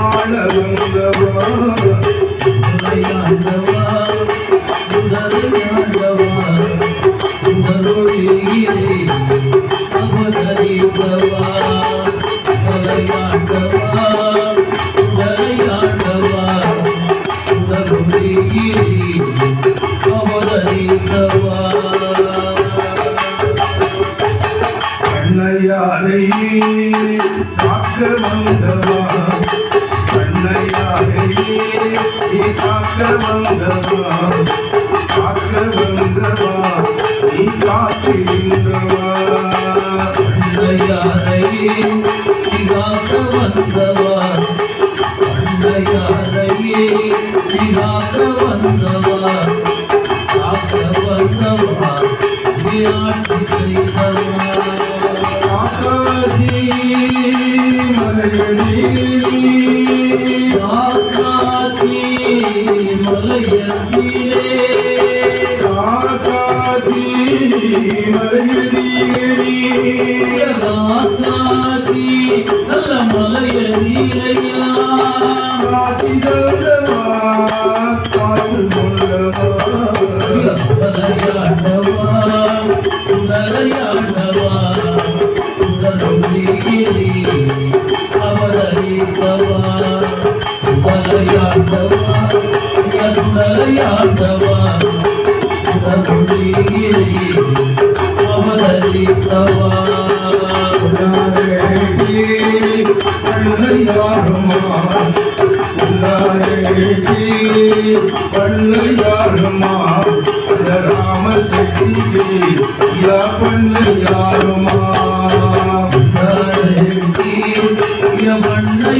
ஆளவந்தவா சுடலையாண்டவா சுடலையாண்டவா சுடரொளியிலே அவதரித்தவா சுடலையாண்டவா சுடலையாண்டவா சுடரொளியிலே அவதரித்தவா கண்ணையாரை காக்க வந்தவா கண்ணையாரை காக்க வந்தவா காக்க வந்தவா நீ காற்றிருந்தவா அண்டையாரையே நிகாக்க வந்தவா அண்டையாரையே நிகாக்க வந்தவா காக்க வந்தவா ஆட்சி செய்தவா ஆகாசி மலையடியே காக்காட்சி மலையதிலே காக்காசி மலையடியே காக்காட்சி நல்ல மலையதிலையா காசிதவா காற்று கொண்டவா சுடலையாண்டவா சுடலையாண்டவா சுடரொளியிலே அவதரித்தவா சுடலையாண்டவா சுடலையாண்டவா சுடரொளியிலே அவதரித்தவா பண்ணையாருமா ராம சக்தியே பண்ணையாருமா பண்ணை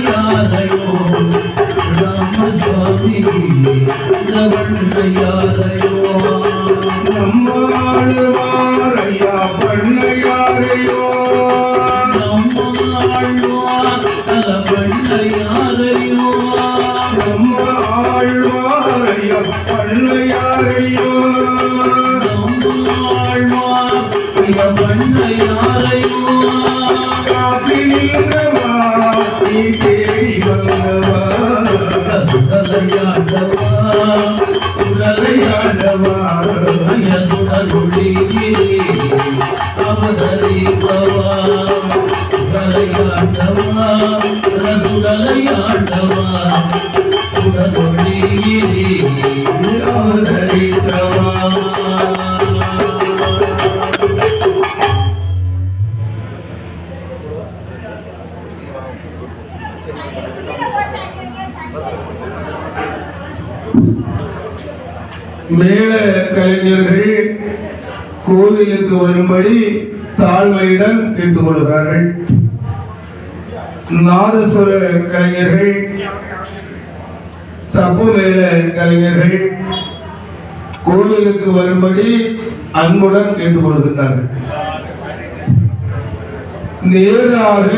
பண்ணை யாரையும் காப்பி நின்றவா நீ தேடி வந்தவா சுடலையாண்டவா சுடலையாண்டவா சுடலொளியே அவதரிப்பவா சுடலையாண்டவா சுடலையாண்டவா சுடலொளியே அவதரிப்பவா. மேல கலைஞர்கள் கோவிலுக்கு வரும்படி தாழ்மையுடன் கேட்டுக்கொள்கிறார்கள். நாதஸ்வர கலைஞர்கள் தப்பு மேல கலைஞர்கள் கோவிலுக்கு வரும்படி அன்புடன் கேட்டுக்கொள்கிறார்கள். நேராக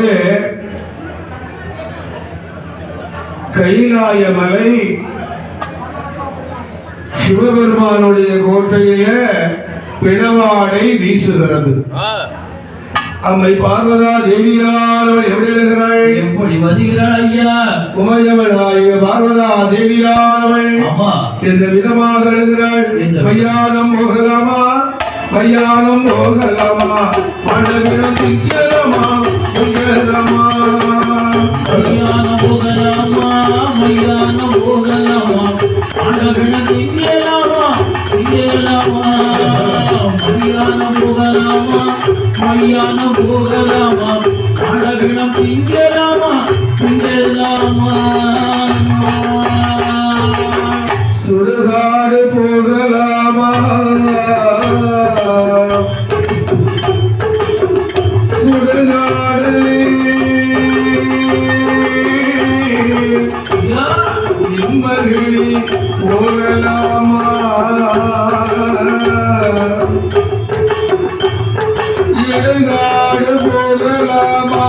கைலாய மலை சிவபெருமானுடைய கோட்டையில பிணவாடை வீசுகிறது. அம்மை பார்வதா தேவியானவள் எப்படி எழுகிறாள்? எப்படி வருகிறாள் ஐயா? உமையவளாகிய பார்வதா தேவியானவள் எந்த விதமாக எழுகிறாள்? மையானம் போகலாமா மையானம் போகலாமா மண்டபிடம் திங்கலாமா திங்கலாமா மையானம் போகலாமா மையானம் போகலாமா மண்டபிடம் திங்கலாமா திங்கலாமா மையானம் போகலாமா மையானம் போகலாமா மண்டபிடம் திங்கலாமா திங்கலாமா சுடுகாடு போகலாமா சுடுகாடு நிம்மகிழி போகலாமா இடுகாடு போகலாமா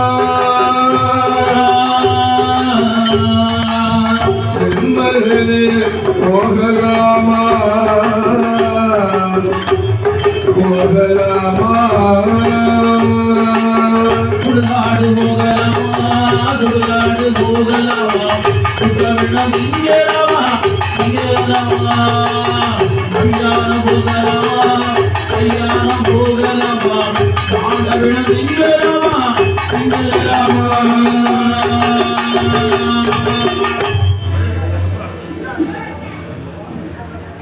நிம்மகிழி போகலாமா போகலாமா சுடுகாடு போகலாமா சுடுகாடு போகலாமா சுடுகாடு திங்கலாமா திங்கலாமா மையானம் போகலாமா மையானம் போகலாமா மாண்டவிடம் திங்கலாமா திங்கலாமா.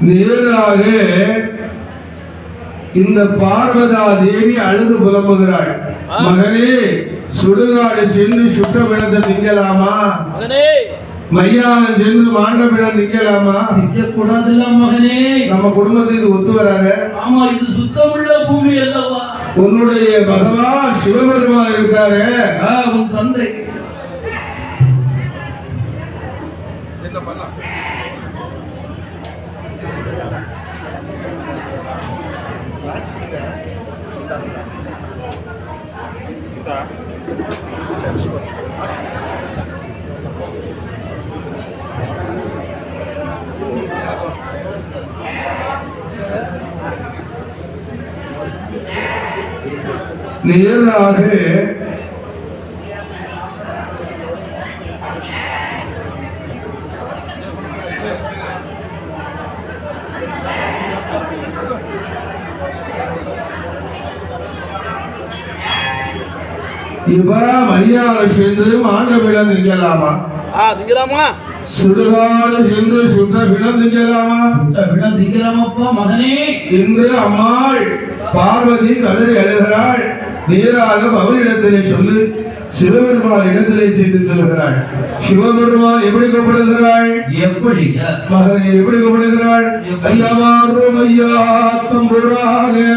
நேராக இந்த பார்வதா தேவி அழுது புலம்புகிறாள். மகனே சுடுகாடு சென்று சுட்ட பிணத்தை திங்கலாமா மையானம் சென்று மாண்ட பிணம் திங்கலாமா? திங்கக்கூடாதுல்ல மகனே. நம்ம குடும்பத்துக்கு இது ஒத்து வராத. ஆமா இது சுத்தமுள்ள பூமி அல்லவா? உன்னுடைய பகவான் சிவபெருமான் இருக்காரு உன் தந்தை என்ன பண்ண நேராக இப்ப மரியாதை சென்று மாண்டபிடம் திங்கலாமா திங்கலாமா சுடுகாடு சென்று சுட்ட பிணம் திங்கலாமா பிணம் திங்கலாமாப்பா மகனே. இன்று அம்மாள் பார்வதி கதறி அழுகிறாள். நேராக பவனிடத்திலே சொல்லு சிவபெருமான் இடத்திலே சென்று சொல்லுகிறாள். சிவபெருமான் எப்படி கூப்பிடுகிறாள்? எப்படி மகனை எப்படி கூப்பிடுகிறாள்? ஐயா மாறும் ஐயா தம்புரானே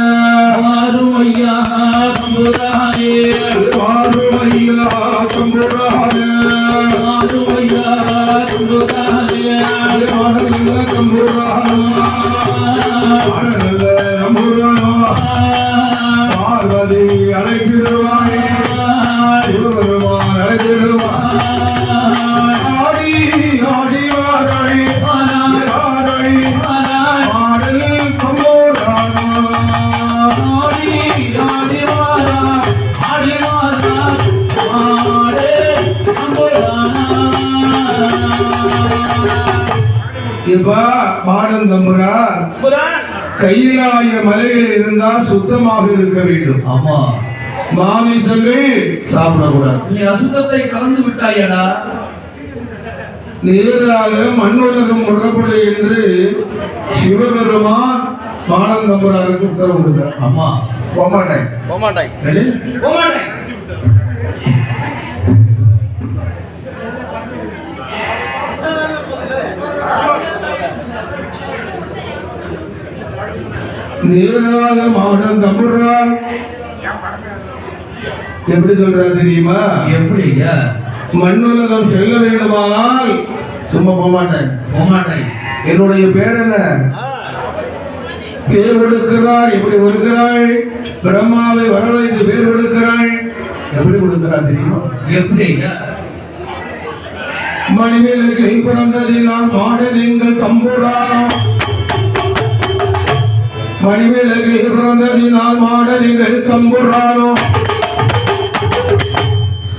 மாறும் ஐயா தம்புரானே மாறும் ஐயா தம்புரானே மாறும் ஐயா தம்புரானே மாடல்ல தம்புரானா மாடல்ல தம்புரானா பார்வதி அழைச்சிடுவானே சிவபெருமான் அழைச்சிடுவான். ஆடி ஆடி வாராய் வாராய் மாடல் தம்புரானா ஆடி இப்ப மாடன் தம்புரா கையிலாய மலையில் இருந்தால் சுத்தமாக இருக்க வேண்டும். ஆமா, மாமிசங்கள் சாப்பிடக்கூடாது. நீ அசுத்தத்தை கலந்து விட்டாயடா. நேராக மண்ணுலகம் முறப்படு என்று சிவபெருமான் மாடன் தம்புராருக்கு உத்தரவு கொடுத்தார். ஆமா, போமாட்டேன். நேராக மாடன் தம்புரா எப்படி சொல்ற தெரியுமா? எப்படிங்க? மண்ணுலகம் செல்ல வேண்டுமானால் சும்மா போமாட்டேன். என்னுடைய பேர் என்ன? பேர் கொடுக்கிறார். எப்படி கொடுக்கிறாள்? பிரம்மாவை வரவழைத்து பேர் கொடுக்கிறாள். எப்படி கொடுக்கிறார் தெரியுமா? எப்படிங்க? மணிமேலுக்கு பிறந்ததினால் மாடன் எங்கள் தம்புரானோ. மணிமேலுக்கு பிறந்ததினால் மாடன் எங்கள் தம்புரானோ.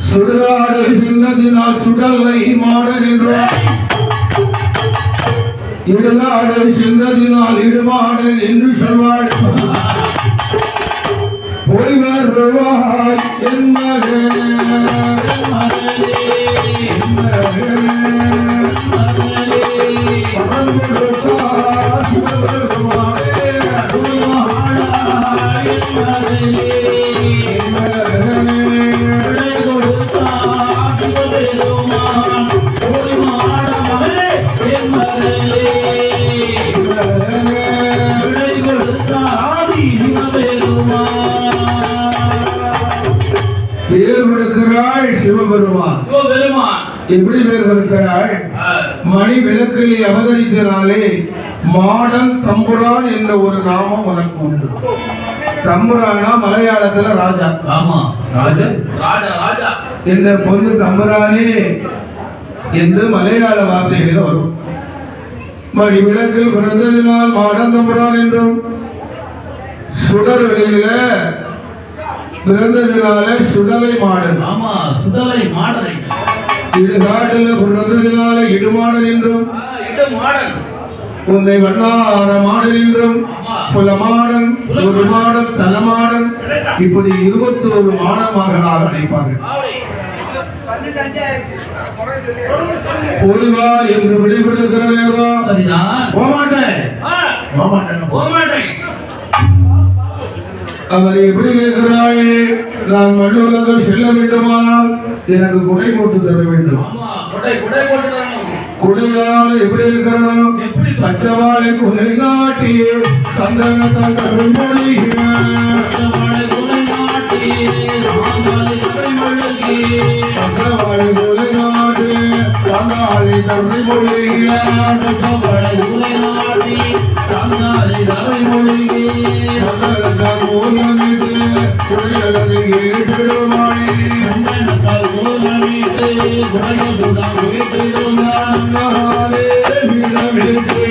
சுடுகாடு சின்னதினால் சுடலை மாடன் என்றார். இடுகாடு சின்னதினால் இடுமாடன் என்று சொல்வாள். போய் வருவாய் என் மகனே, பேர் கொடுக்கிறாள் சிவபெருமான். எப்படி பேர் கொடுக்கிறாள்? மணி விளக்கிலே அவதரித்தனாலே மாடன் தம்புரான் என்ற ஒரு நாமம் உனக்கு உண்டு. தம்புரானா மலையாளத்துல ராஜா. ஆமா, ராஜா ராஜா ராஜா. இந்த பொண்ணு தம்புரானே என்று மலையாள வார்த்தைகள் வரும். மணி விளக்கில் பிறந்ததினால் மாடன் தம்புரான் என்றும், சுடர் வெளியில பிறந்ததினால சுடலை மாடன். ஆமா, சுடலை மாடனை. இடுகாட்டில் பிறந்ததினால இடுமாடன் என்றும், உன்னை வண்ணார மாடன் என்றும், புலமாடன், ஒரு மாடன், தலமாடன், இப்படி 21 மாடன்மார்களாக அழைப்பார்கள். பொதுவா என்று விடைபெடுக்கிற நேரம் போமாட்டேன். அவர் எப்படி கேட்கிறாய்? நான் மண்ணுலகம் செல்ல வேண்டுமானால் எனக்கு குடை போட்டு தர வேண்டும். குடையால் எப்படி இருக்கிறோம்? பச்சவாளை குலை நாட்டி சந்தனத்தால் கருமொழி பச்சவாளை குலை நாட்டி சந்தாளை கருமொழி பச்சவாளை குலை நாட்டி சந்தாளை கருமொழி சந்தாளை கருமொழி சந்தனத்தால் கோலமிட்டு குடையலது ஏற்றிடுவாய் சந்தனத்தால் கோலமிட்டு குடையதுதான் ஏற்றிடுவாய் நாளே விடமிட்டு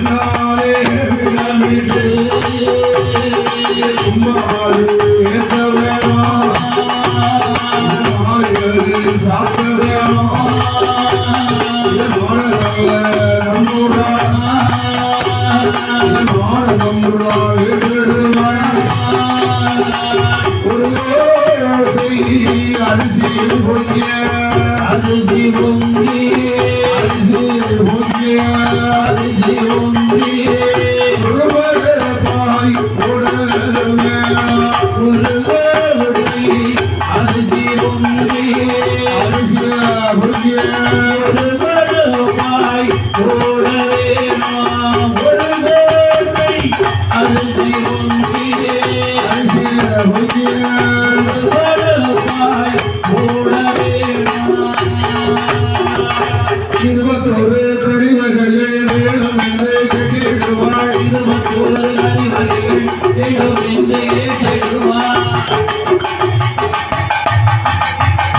நாளே விடமிட்டு சும்மாறு ஏற்ற வேணும் நாளைகள் சாப்பிட வேணும் மாணவர்கள நம்புறா நம்புறா ஏற்றிடுவாய் ஒரு அரிசி பொங்கிய அரிசி பொங்கி அரிசி பொங்கிய அரிசி பொங்கி ஒருவரப்பாய் உடலுமே ஒருவரை அரிசி பொங்கி அரிசி பொங்கிய ஒருவரப்பாய் உடலே ஒருவரை அரிசி பொங்கி அரிசி பொங்கிய இருபத்தொரு கடிவர்களே வேணும் என்று கேட்டிடுவாய். இருபத்தொரு கடிவர்களே வேணும் என்று கேட்டிடுவாய்.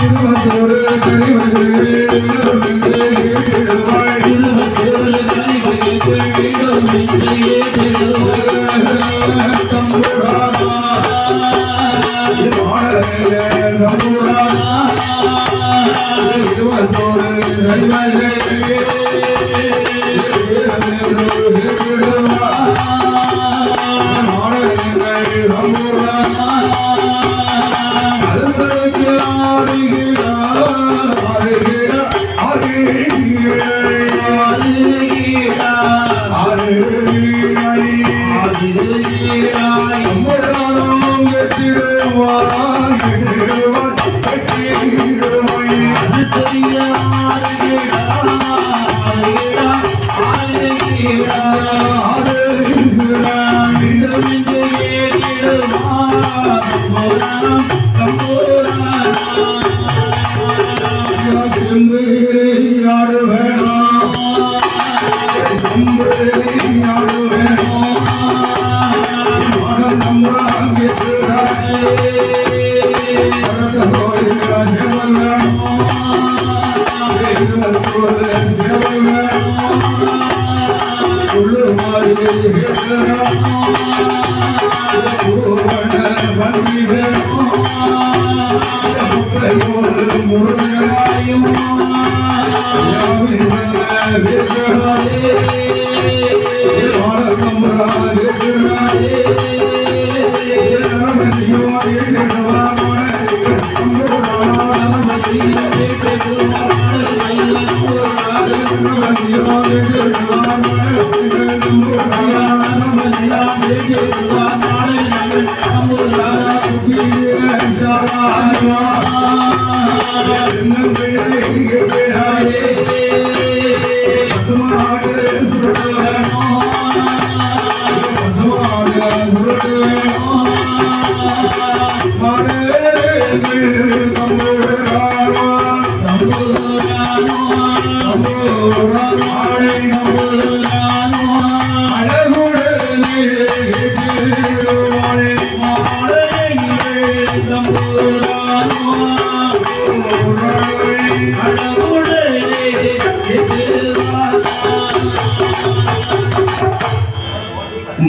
இருபத்தொரு கடிவர்களே வேணும் என்று கேட்டிடுவாய். இருபத்தொரு கடிவர்களே வேணும் என்று கேட்டிடுவாய். தம்புரானா மாடலே தம்புரானா இருபத்தொரு கடிவர்களே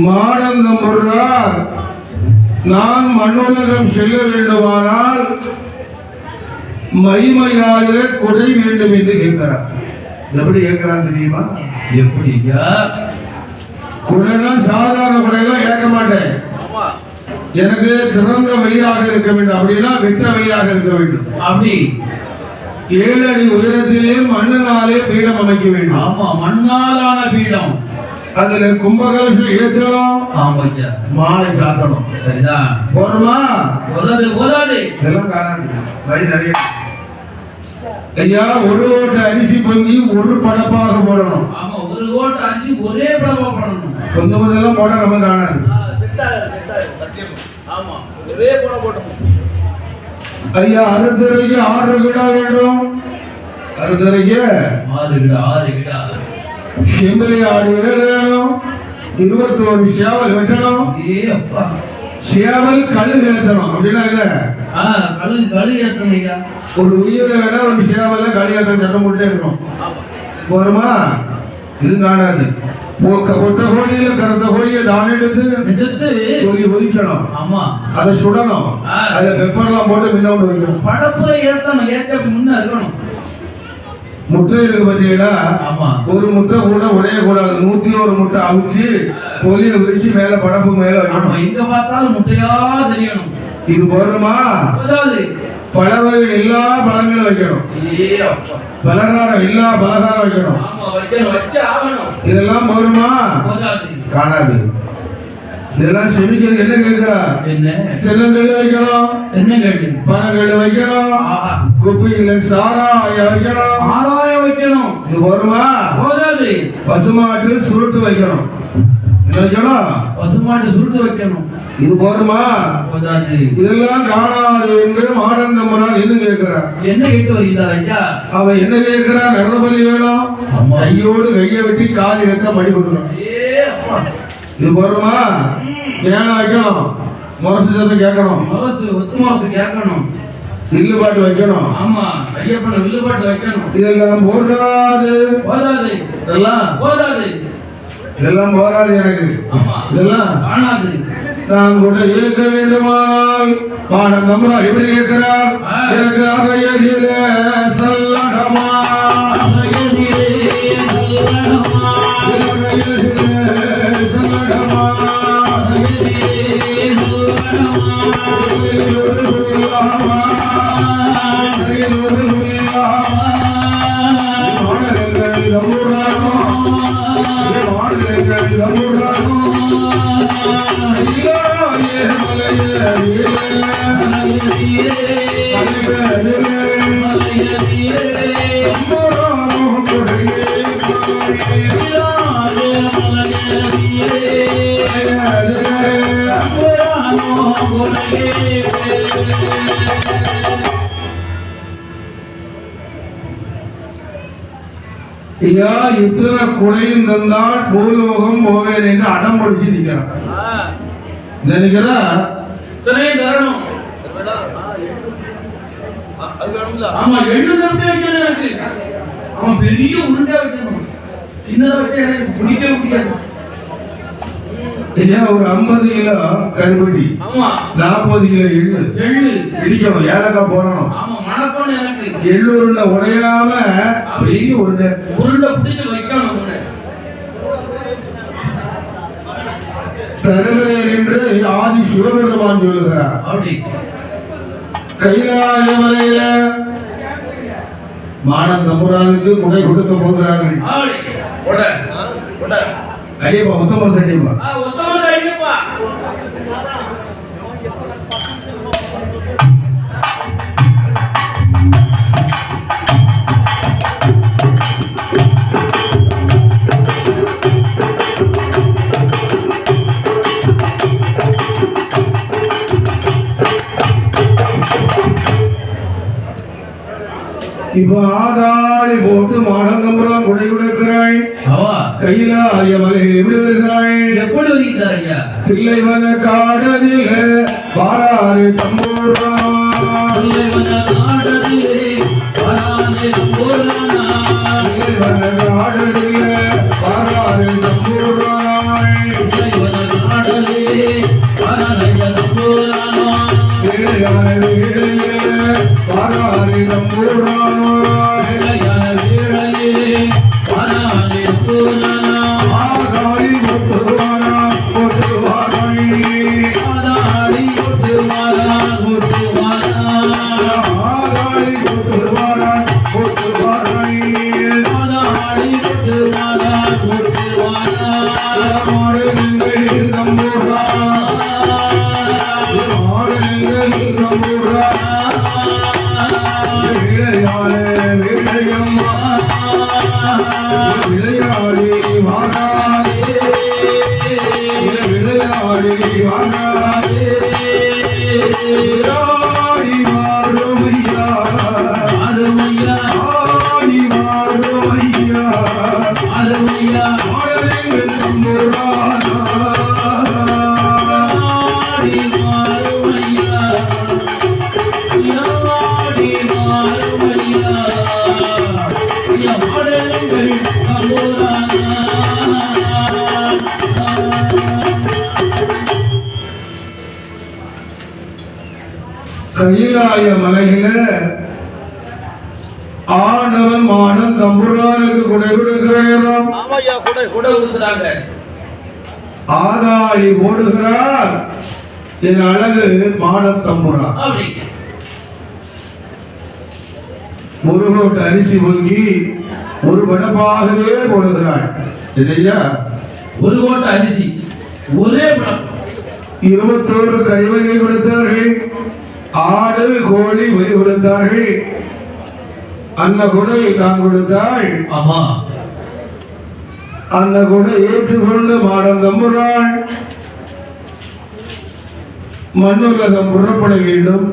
மாடந்தம் முருகார், நான் மண்ணுலகம் செல்ல வேண்டுமானால் மகிமையாலே கொடை வேண்டும் என்று கேட்கிறார். எப்படி கேட்கிறான் தெரியுமா? எப்படியா? குடைனா சாதாரண குடைலாம் கேட்க மாட்டேன். எனக்கு திறந்த வழியாக இருக்க வேண்டும், அப்படின்னா வெற்ற வழியாக இருக்க வேண்டும். அப்படி 7 அடி உயரத்திலே மண்ணினாலே பீடம் அமைக்க வேண்டும். ஆமா, மண்ணாலான பீடம். அதுல கும்பகலசம் ஏற்றணும். ஆமாய்யா. மாலை சாத்தணும். சரிதான். போறோமா? போதாது. இதெல்லாம் காணாது. வயிறு நிறைய. ஐயா, ஒரு ஓட்ட அரிசி பொங்கி ஒரு படப்பாக போடணும். ஆமா, ஒரு ஓட்ட அரிசி ஒரே படப்பா போடணும். கொஞ்சம் கொஞ்சம் போட நம்ம காணாது. ஆமா, ஒரே போட போடணும். ஐயா, அறுத்தரைக்கு 6 கிடா வேண்டும். அறுத்தரைக்கு 6 கிடா. செம்பலி ஆடு வேணும். 21 சேவல் வெட்டணும். அப்பா, சேவல் கழுகு ஏற்றணும். அப்படின்னா இல்ல, கழுகு ஏற்றணையா. ஒரு உயிரை வேணா ஒரு சேவல கழுகாத்த சட்டம் போட்டே இருக்கணும். போருமா? இது காணாது. கொட்ட கோழியில கருத்த கோழியை தான் எடுத்து சொல்லி ஒதுக்கணும். ஆமா, அதை சுடணும். அதுல பெப்பர்லாம் போட்டு முன்னோண்டு வைக்கணும். படப்புல ஏத்தணும். ஏத்த முன்ன இருக்கணும். முட்டை இருக்கு பார்த்தீங்களா? ஒரு முட்டை கூட உடையக்கூடாது. 101 முட்டை அவிச்சு தொலியை விரிச்சு மேல படப்பு மேல வைக்கணும். எங்க பார்த்தாலும் முட்டையா தெரியணும். இது போடுறோமா? பழவகை எல்லா பழங்களும் வைக்கணும். பலகாரம் எல்லா பலகாரம் வைக்கணும். இதெல்லாம் போடுமா? காணாது. இதெல்லாம் செமிக்கிறது என்ன கேட்கிறா? தென்னங்கல் வைக்கணும். பனங்கல் வைக்கணும். குப்பையில சாராயம் வைக்கணும். ஆராயம் வைக்கணும். இது போடுமா? பசுமாட்டு சுருட்டு வைக்கணும். என்ன வைக்கணும்? பசுமாட்டு சுருட்டு வைக்கணும். இது போடுமா? இதெல்லாம் காணாது என்று மாடந்தம்மனால் என்ன கேட்கிறார்? என்ன கேட்டு வருகிறார் ஐயா? அவன் என்ன கேட்கிறான்? நரபலி வேணும். கையோடு கையை வெட்டி காலி கட்ட மடி கொடுக்கணும். இது போடுமா? ஏன்னா வைக்கணும். முரசு சத்தம் கேட்கணும். ஒத்து முரசு கேட்கணும். வில்லு பாட்டு வைக்கணும். ஆமா, ஐயப்பன வில்லு பாட்டு வைக்கணும். இதெல்லாம் போடாது. இதெல்லாம் போராது எனக்கு. இதெல்லாம் காணாது. நான் கூட ஏற்க வேண்டுமானால் பாடம் நம்மளா எப்படி கேட்கிறார்? எனக்கு அவையதில சல்லடமா, சல்லடமா, ஐயா, இத்தனை குறையும் தந்தால் பூலோகம் போவேன் என்று அடம் முடிச்சு நிற்கிறான். நினைக்கிறா இத்தனையும் தரணும். ஆமா, எள்ளு தப்பே வைக்கணும் எனக்கு. அவன் பெரிய உருண்டை வைக்கணும். சின்னதா வச்சா எனக்கு பிடிக்கவே முடியாது. ஐயா ஒரு 50 கிலோ கருப்பட்டி, ஆமா 40 கிலோ எள்ளு எள்ளு இடிக்கணும், ஏலக்காய் போடணும். ஆமா மணக்கணும் எனக்கு. எள்ளு உருண்டை உடையாம பெரிய உருண்டை பிடிச்சு வைக்கணும். தருகிறேன் என்று ஆதி சிவபெருமான் சொல்லுகிறார். அப்படி கைலாய மலையில மாடன் தம்புரானுக்கு குடை கொடுக்க போகிறார்கள். ஐயப்பா உத்தம சட்டியப்பா இப்ப ஆதாளி போட்டு மாடங்கம்புறம் குடை கொடுக்கிறாய். கைலாய மலையில் எப்படி வருகிறாய்? எப்படி வருகிறார் ஐயா? தில்லைவன காடதில பாராறு தம்பூரா, தில்லைவன காடதிலே பாராறு தம்பூரா, தில்லைவன காடதில பாராறு தம்பூரா, தில்லைவன காடதிலே பாராறு தம்பூரா, தில்லைவன வீடையில பாராறு தம்பூரா, தில்லைவன வீடையிலே பாராறு தம்பூரா, ஆதாளி போட்டுவாரா போட்டுவாராய், ஆதாளி போட்டுவாரா போட்டுவாரா, ஆதாளி போட்டுவாரா போட்டுவாராய், ஆதாளி போட்டுவாரா போட்டுவாரா, மாடங்கள் தம்பூரா, மாடங்கள் தம்பூரா, விளையாடே விளையம்மா விளையாடி வாராதே, விளையாடி வாராதே, ஆடி வாருமையா, அருமையா ஆடி வாருமையா, அருமையா மாடங்கள் தம்பூரானா, ஆடி மாறுமையா, ஆடி மாறுமையா, ஐயா மாடங்கள் தம்பூரானா. கைலாய மலையில ஆண்டவன் மாடன் தம்புரானுக்கு குடை கொடுக்கிறேன். ஆமாய்யா, கூட கொடுக்குறாங்க. ஆதாளி ஓடுகிறார் என் அழகு மாடன் தம்புரா. அப்படி ஒரு கோட்டை அரிசி பொங்கி ஒரு படப்பாகவே போடுகிறாள். இல்லையா? ஒரு கோட்டை அரிசி ஒரே படம் 21 கழிவகை கொடுத்தார்கள். ஆடு கோழி வரி கொடுத்தார்கள். அந்த குடை தான் கொடுத்தாள். ஆமா அந்த குடை ஏற்றுக்கொண்டு மாடன் தம்புராள் மண்ணுலகம் புறப்பட வேண்டும்.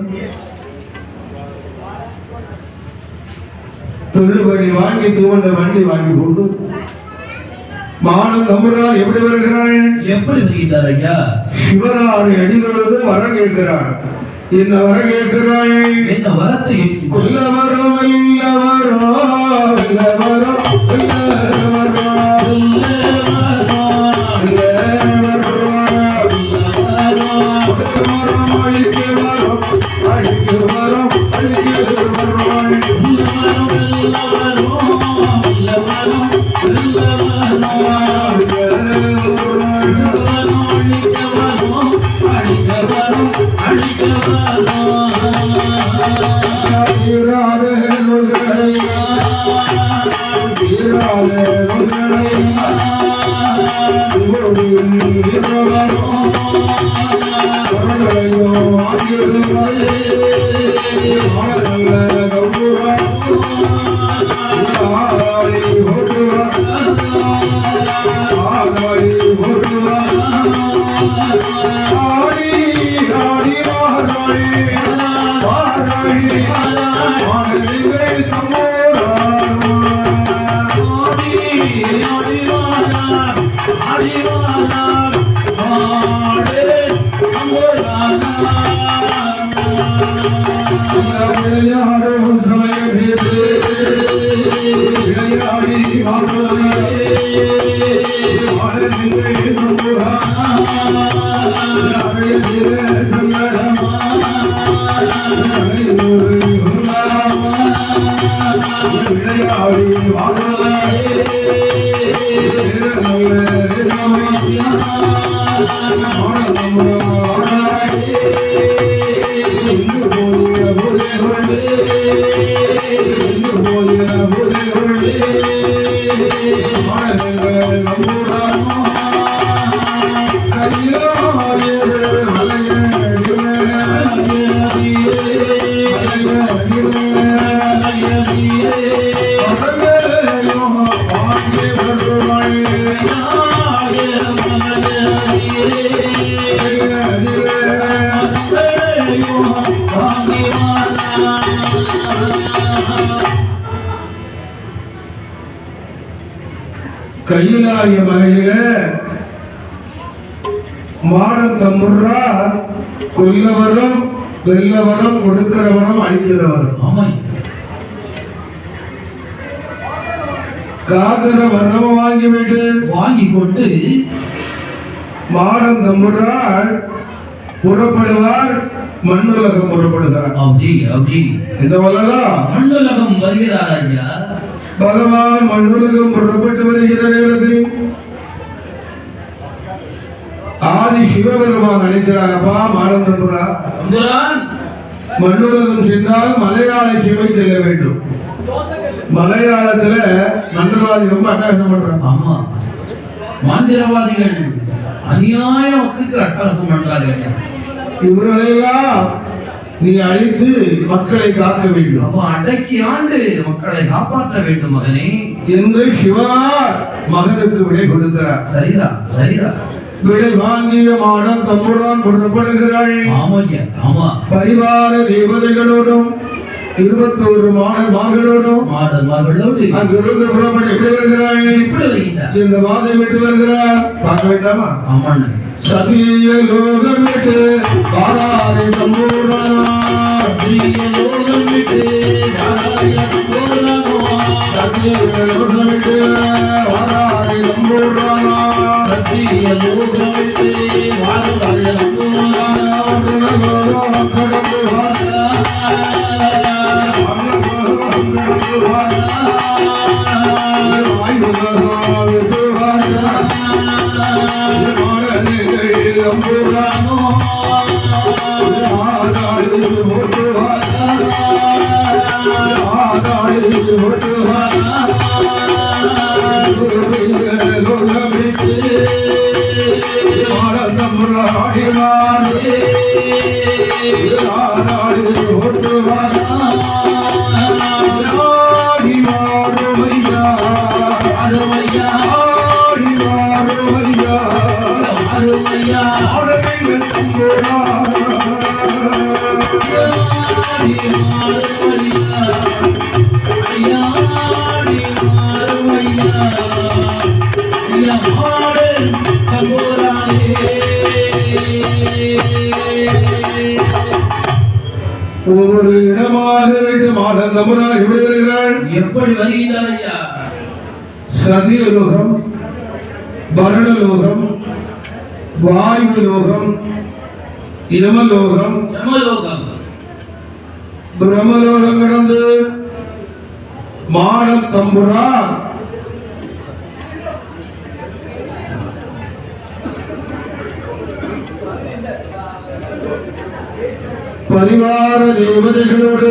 தொழுபடி வாங்கி தூவண்ட வண்டி வாங்கி கொண்டு மாடன் தம்புராள் எப்படி வருகிறாள்? எப்படி வருகிறார் ஐயா? சிவனாரை அடிதொழுது வரம் கேட்கிறாள். என்ன வரம் கேட்கிறாள்? என்ன வரத்தை கொல்லவரம் வல்லவரோ வல்லவரோ வல்லவரோ விளையாடி வாழ்வாயே கையிலாய மலையில மாடம் தம்புர்ரா கொல்லவரம் வெல்லவரம் கொடுக்கிறவரம் அழிக்கிறவரம் காதல வர்ணம் வாங்கிவிட்டு வாங்கி கொண்டு மாடம் தம்புர்ரால் புறப்படுவார் மண்ணுலகம் புறப்படுகிறார் அப்படி அப்படி இந்த வல்லலாம் மண்ணுலகம் வருகிறார் ஐயா பகவான் மண்ணுலகம் புறப்பட்டு வருகிற நேரத்தில் ஆதி சிவபெருமான் அழைக்கிறாரப்பா மானந்தபுரா மண்ணுலகம் சென்றால் மலையாள சிவை செல்ல வேண்டும். மலையாளத்துல மந்திரவாதி ரொம்ப அட்டகாசம் பண்றாங்க. ஆமா மந்திரவாதிகள் அநியாயத்துக்கு அட்டகாசம் பண்றாங்க. இவர்களெல்லாம் நீ அழைத்து மக்களை காக்க வேண்டும். அப்ப அடக்கி ஆண்டு மக்களை காப்பாற்ற வேண்டும் மகனே என்று சிவனார் மகனுக்கு விடை கொடுக்கிறார். சரிதான் சரிதான். விடை வாங்கிய மாடம் தம்புரான் புறப்படுகிறாள். ஆமாய்யா ஆமா. பரிவார தேவதைகளோடும் 21 மாணவர்களோடும் அங்கிருந்து புறப்பட்டு எப்படி வருகிறாள்? இந்த வாதை விட்டு வருகிறார். பார்க்க வேண்டாமா? ஆமாண்ண. சதிய லோகம் விட்டு வாராரி தம்புரானா, சதிய லோகம் விட்டு வாராரி தம்புரானா, சதிய லோகம் விட்டு வாராரி தம்புரானா, சதிய லோகம் விட்டு வாராரி தம்புரானா, கடந்து வாரா ஒவ்வொரு இடமாக விட்டு மாடம் தம்புரான் எப்படி வருகிறாள்? எப்படி வருகிறார் ஐயா? சதியலோகம், பரணலோகம், வாயுலோகம், யமலோகம், பிரம்மலோகம் கடந்து மாடம் தம்புரான் பரிவார தேவதைகளோடு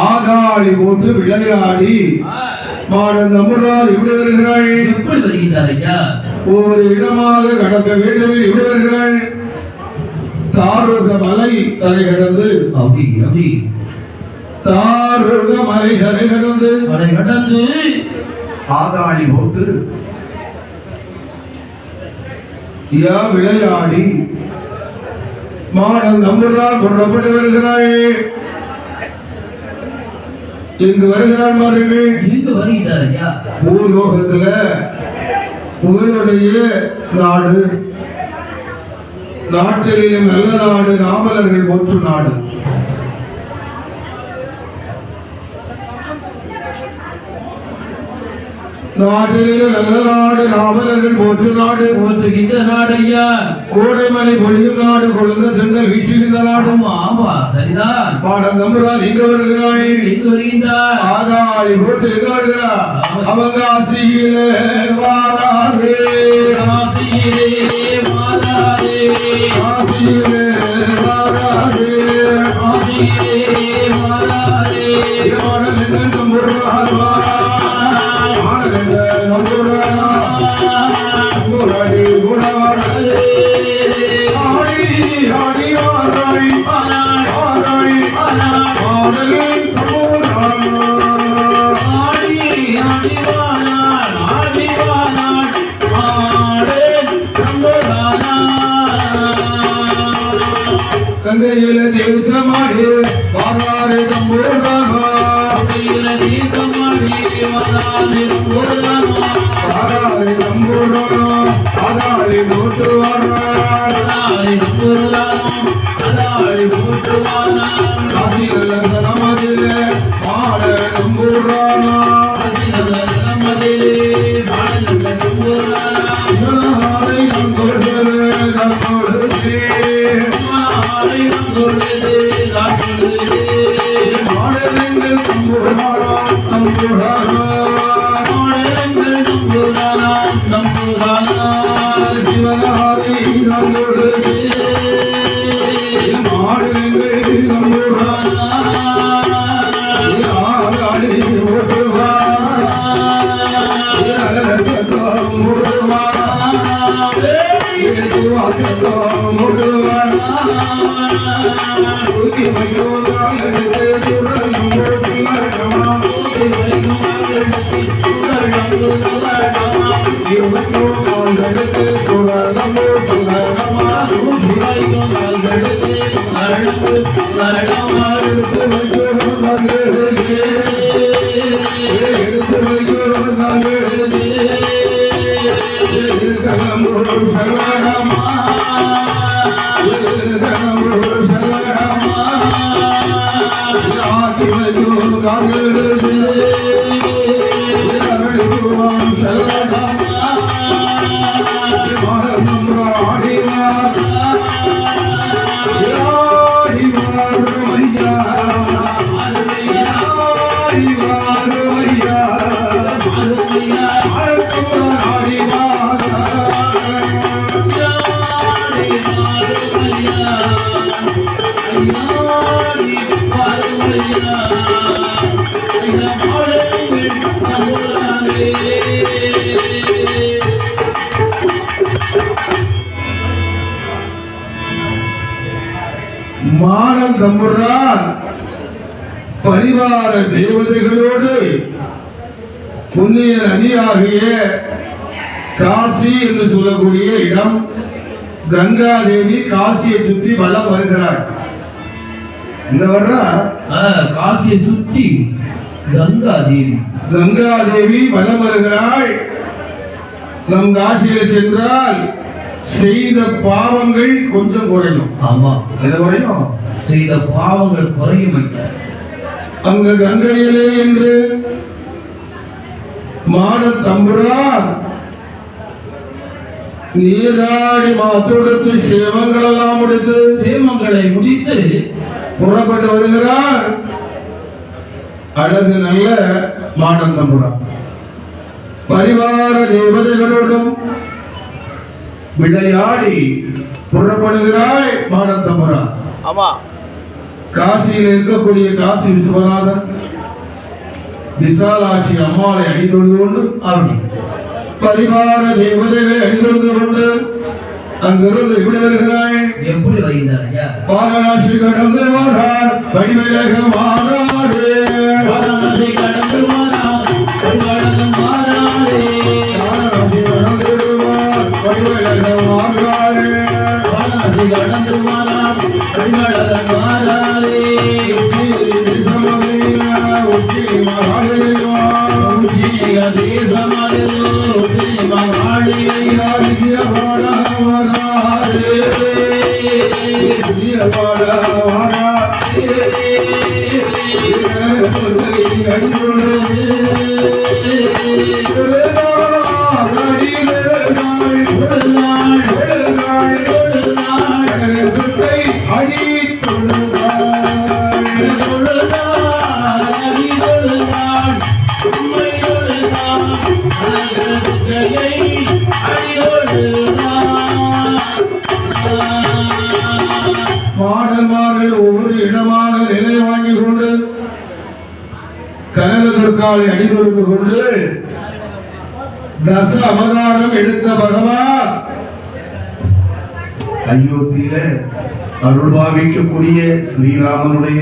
ஆகாளி போட்டு விளையாடி மாடன் தம்புரான் எப்படி வருகிறாள்? எப்படி வருகிறார் ஐயா? ஒவ்வொரு இடமாக கடக்க வேண்டும். எப்படி வருகிறாள்? தாருக மலை தலை கடந்து அப்படி அப்படி தாருக மலை தலை கடந்து ஆகாளி போட்டு விளையாடி மாடன் தம்புரான் புறப்பட்டு வருகிறாள். இங்கு வருகிறாள் மாதிரி இங்கு வருகிறார் ஐயா. பூலோகத்துல புகழுடைய நாடு, நாட்டிலே நல்ல நாடு, நாமலர்கள் போற்று நாடு. நாட்டிலே நல்ல நாடு நாவலர்கள் போற்று நாடு போற்றுகின்ற நாடையா கோடைமலை பொழியும் நாடு கொழுந்த தென்றல் வீசுகின்ற நாடும் ஆமா சரிதான் பாடம் நம்புறார் இங்க வருகிறாய் எங்கு வருகின்றார் ஆதாளி போட்டு எங்க வருகிறார் அவங்க ஆசியிலே வாராதே காசியிலே வாராதே ஆசியிலே வாராதே காசியிலே வாராதே மாடலெங்கள் நம்புறார் மாடலெங்கள் நம்புறார் குராடி குணவாடே ஆடி ஆடி வாராய் வாராய் மாடலின் தம்புறார் ஆடி ஆடி வாராய் ஆடி வாராய் ஆடே தம்புரானா கங்கையில தீர்த்தமாடி வாராரே தம்புரானா கையில தீர்த்தமாடி வாராதே தம்புரானா வாராரே தம்புரானா ஆதாளி போட்டு வாரார் அதாளி தம்புரானா அதாளி போற்றுவானா காசியில நமதிலே மாட தம்புரானா நமதிலே மாடலங்க தம்புரானா சிவனாரை நம்புகிறே நம்புகிறே ஆலயம் கொள்ளுதே காட்டுதே மாடலெங்கள் தம்புரானா தம்புரானா மாடலங்கள் தம்புரானா தம்புரானா சிவனாரை நம்புகிறே மாடலெங்கள் தம்புரானா ஆதாளி போட்டு வாரார் சத்தம் முடுவார் சத்தம் முடுவார் மானம் தம்புரான் பரிவார தேவதைகளோடு புண்ணிய நதியாகிய காசி என்று சொல்லக்கூடிய இடம் கங்கா தேவி காசியை சுற்றி வலம் வருகிறார். இந்த வர்றா காசியை சுற்றி கங்கா தேவி வலம் வருகிறாள். நம் காசியில சென்றால் செய்த பாவங்கள் கொஞ்சம் குறையும். ஆமா என்ன குறையும்? செய்த பாவங்கள் குறையும். அங்க கங்கையிலே என்று மாட தம்புரான் நீராடி மாத்தொடுத்து சேமங்கள் எல்லாம் முடித்து சேமங்களை முடித்து புறப்பட்டு வருகிறார். அழகு நல்ல மாடன் தம்புரான் பரிவார தேவதைகளோடும் விளையாடி புறப்படுகிறாய் மாடன் தம்புரான். ஆமா காசியில் இருக்கக்கூடிய காசி விஸ்வநாதன் விசாலாட்சி அம்மாளை அணிந்தொழுது கொண்டு அப்படி பரிவார தேவதைகளை அணிந்தொழுது கொண்டு அங்கிருந்து எப்படி வருகிறாய்? எப்படி வருகிறார்? வாரணாசி கடந்து வாரார் வடிவழகம் வாராடு. வாரணாசி கடந்து வாரார் வடிவழகம் வாராடு. வாரணாசி கடந்து வாரார் வடிவழகம் வாராடு. வாரணாசி கடந்து வாரார் வடிவழகம் வாராடு. மாடல் மாடல் ஒவ்வொரு இடமான நிலை வாங்கி கொண்டு கனகதுர்காவை அடிகொடுத்து கொண்டு தச அவதாரம் எடுத்த பகவான் அயோத்தியில அருள் பாவிக்கக்கூடிய ஸ்ரீராமனுடைய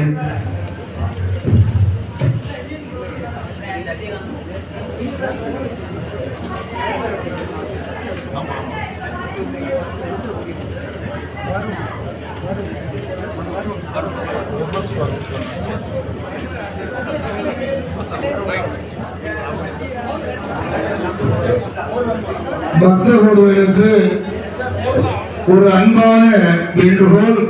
பக்தர்களுக்கு ஒரு அன்பான வேண்டுகோள்.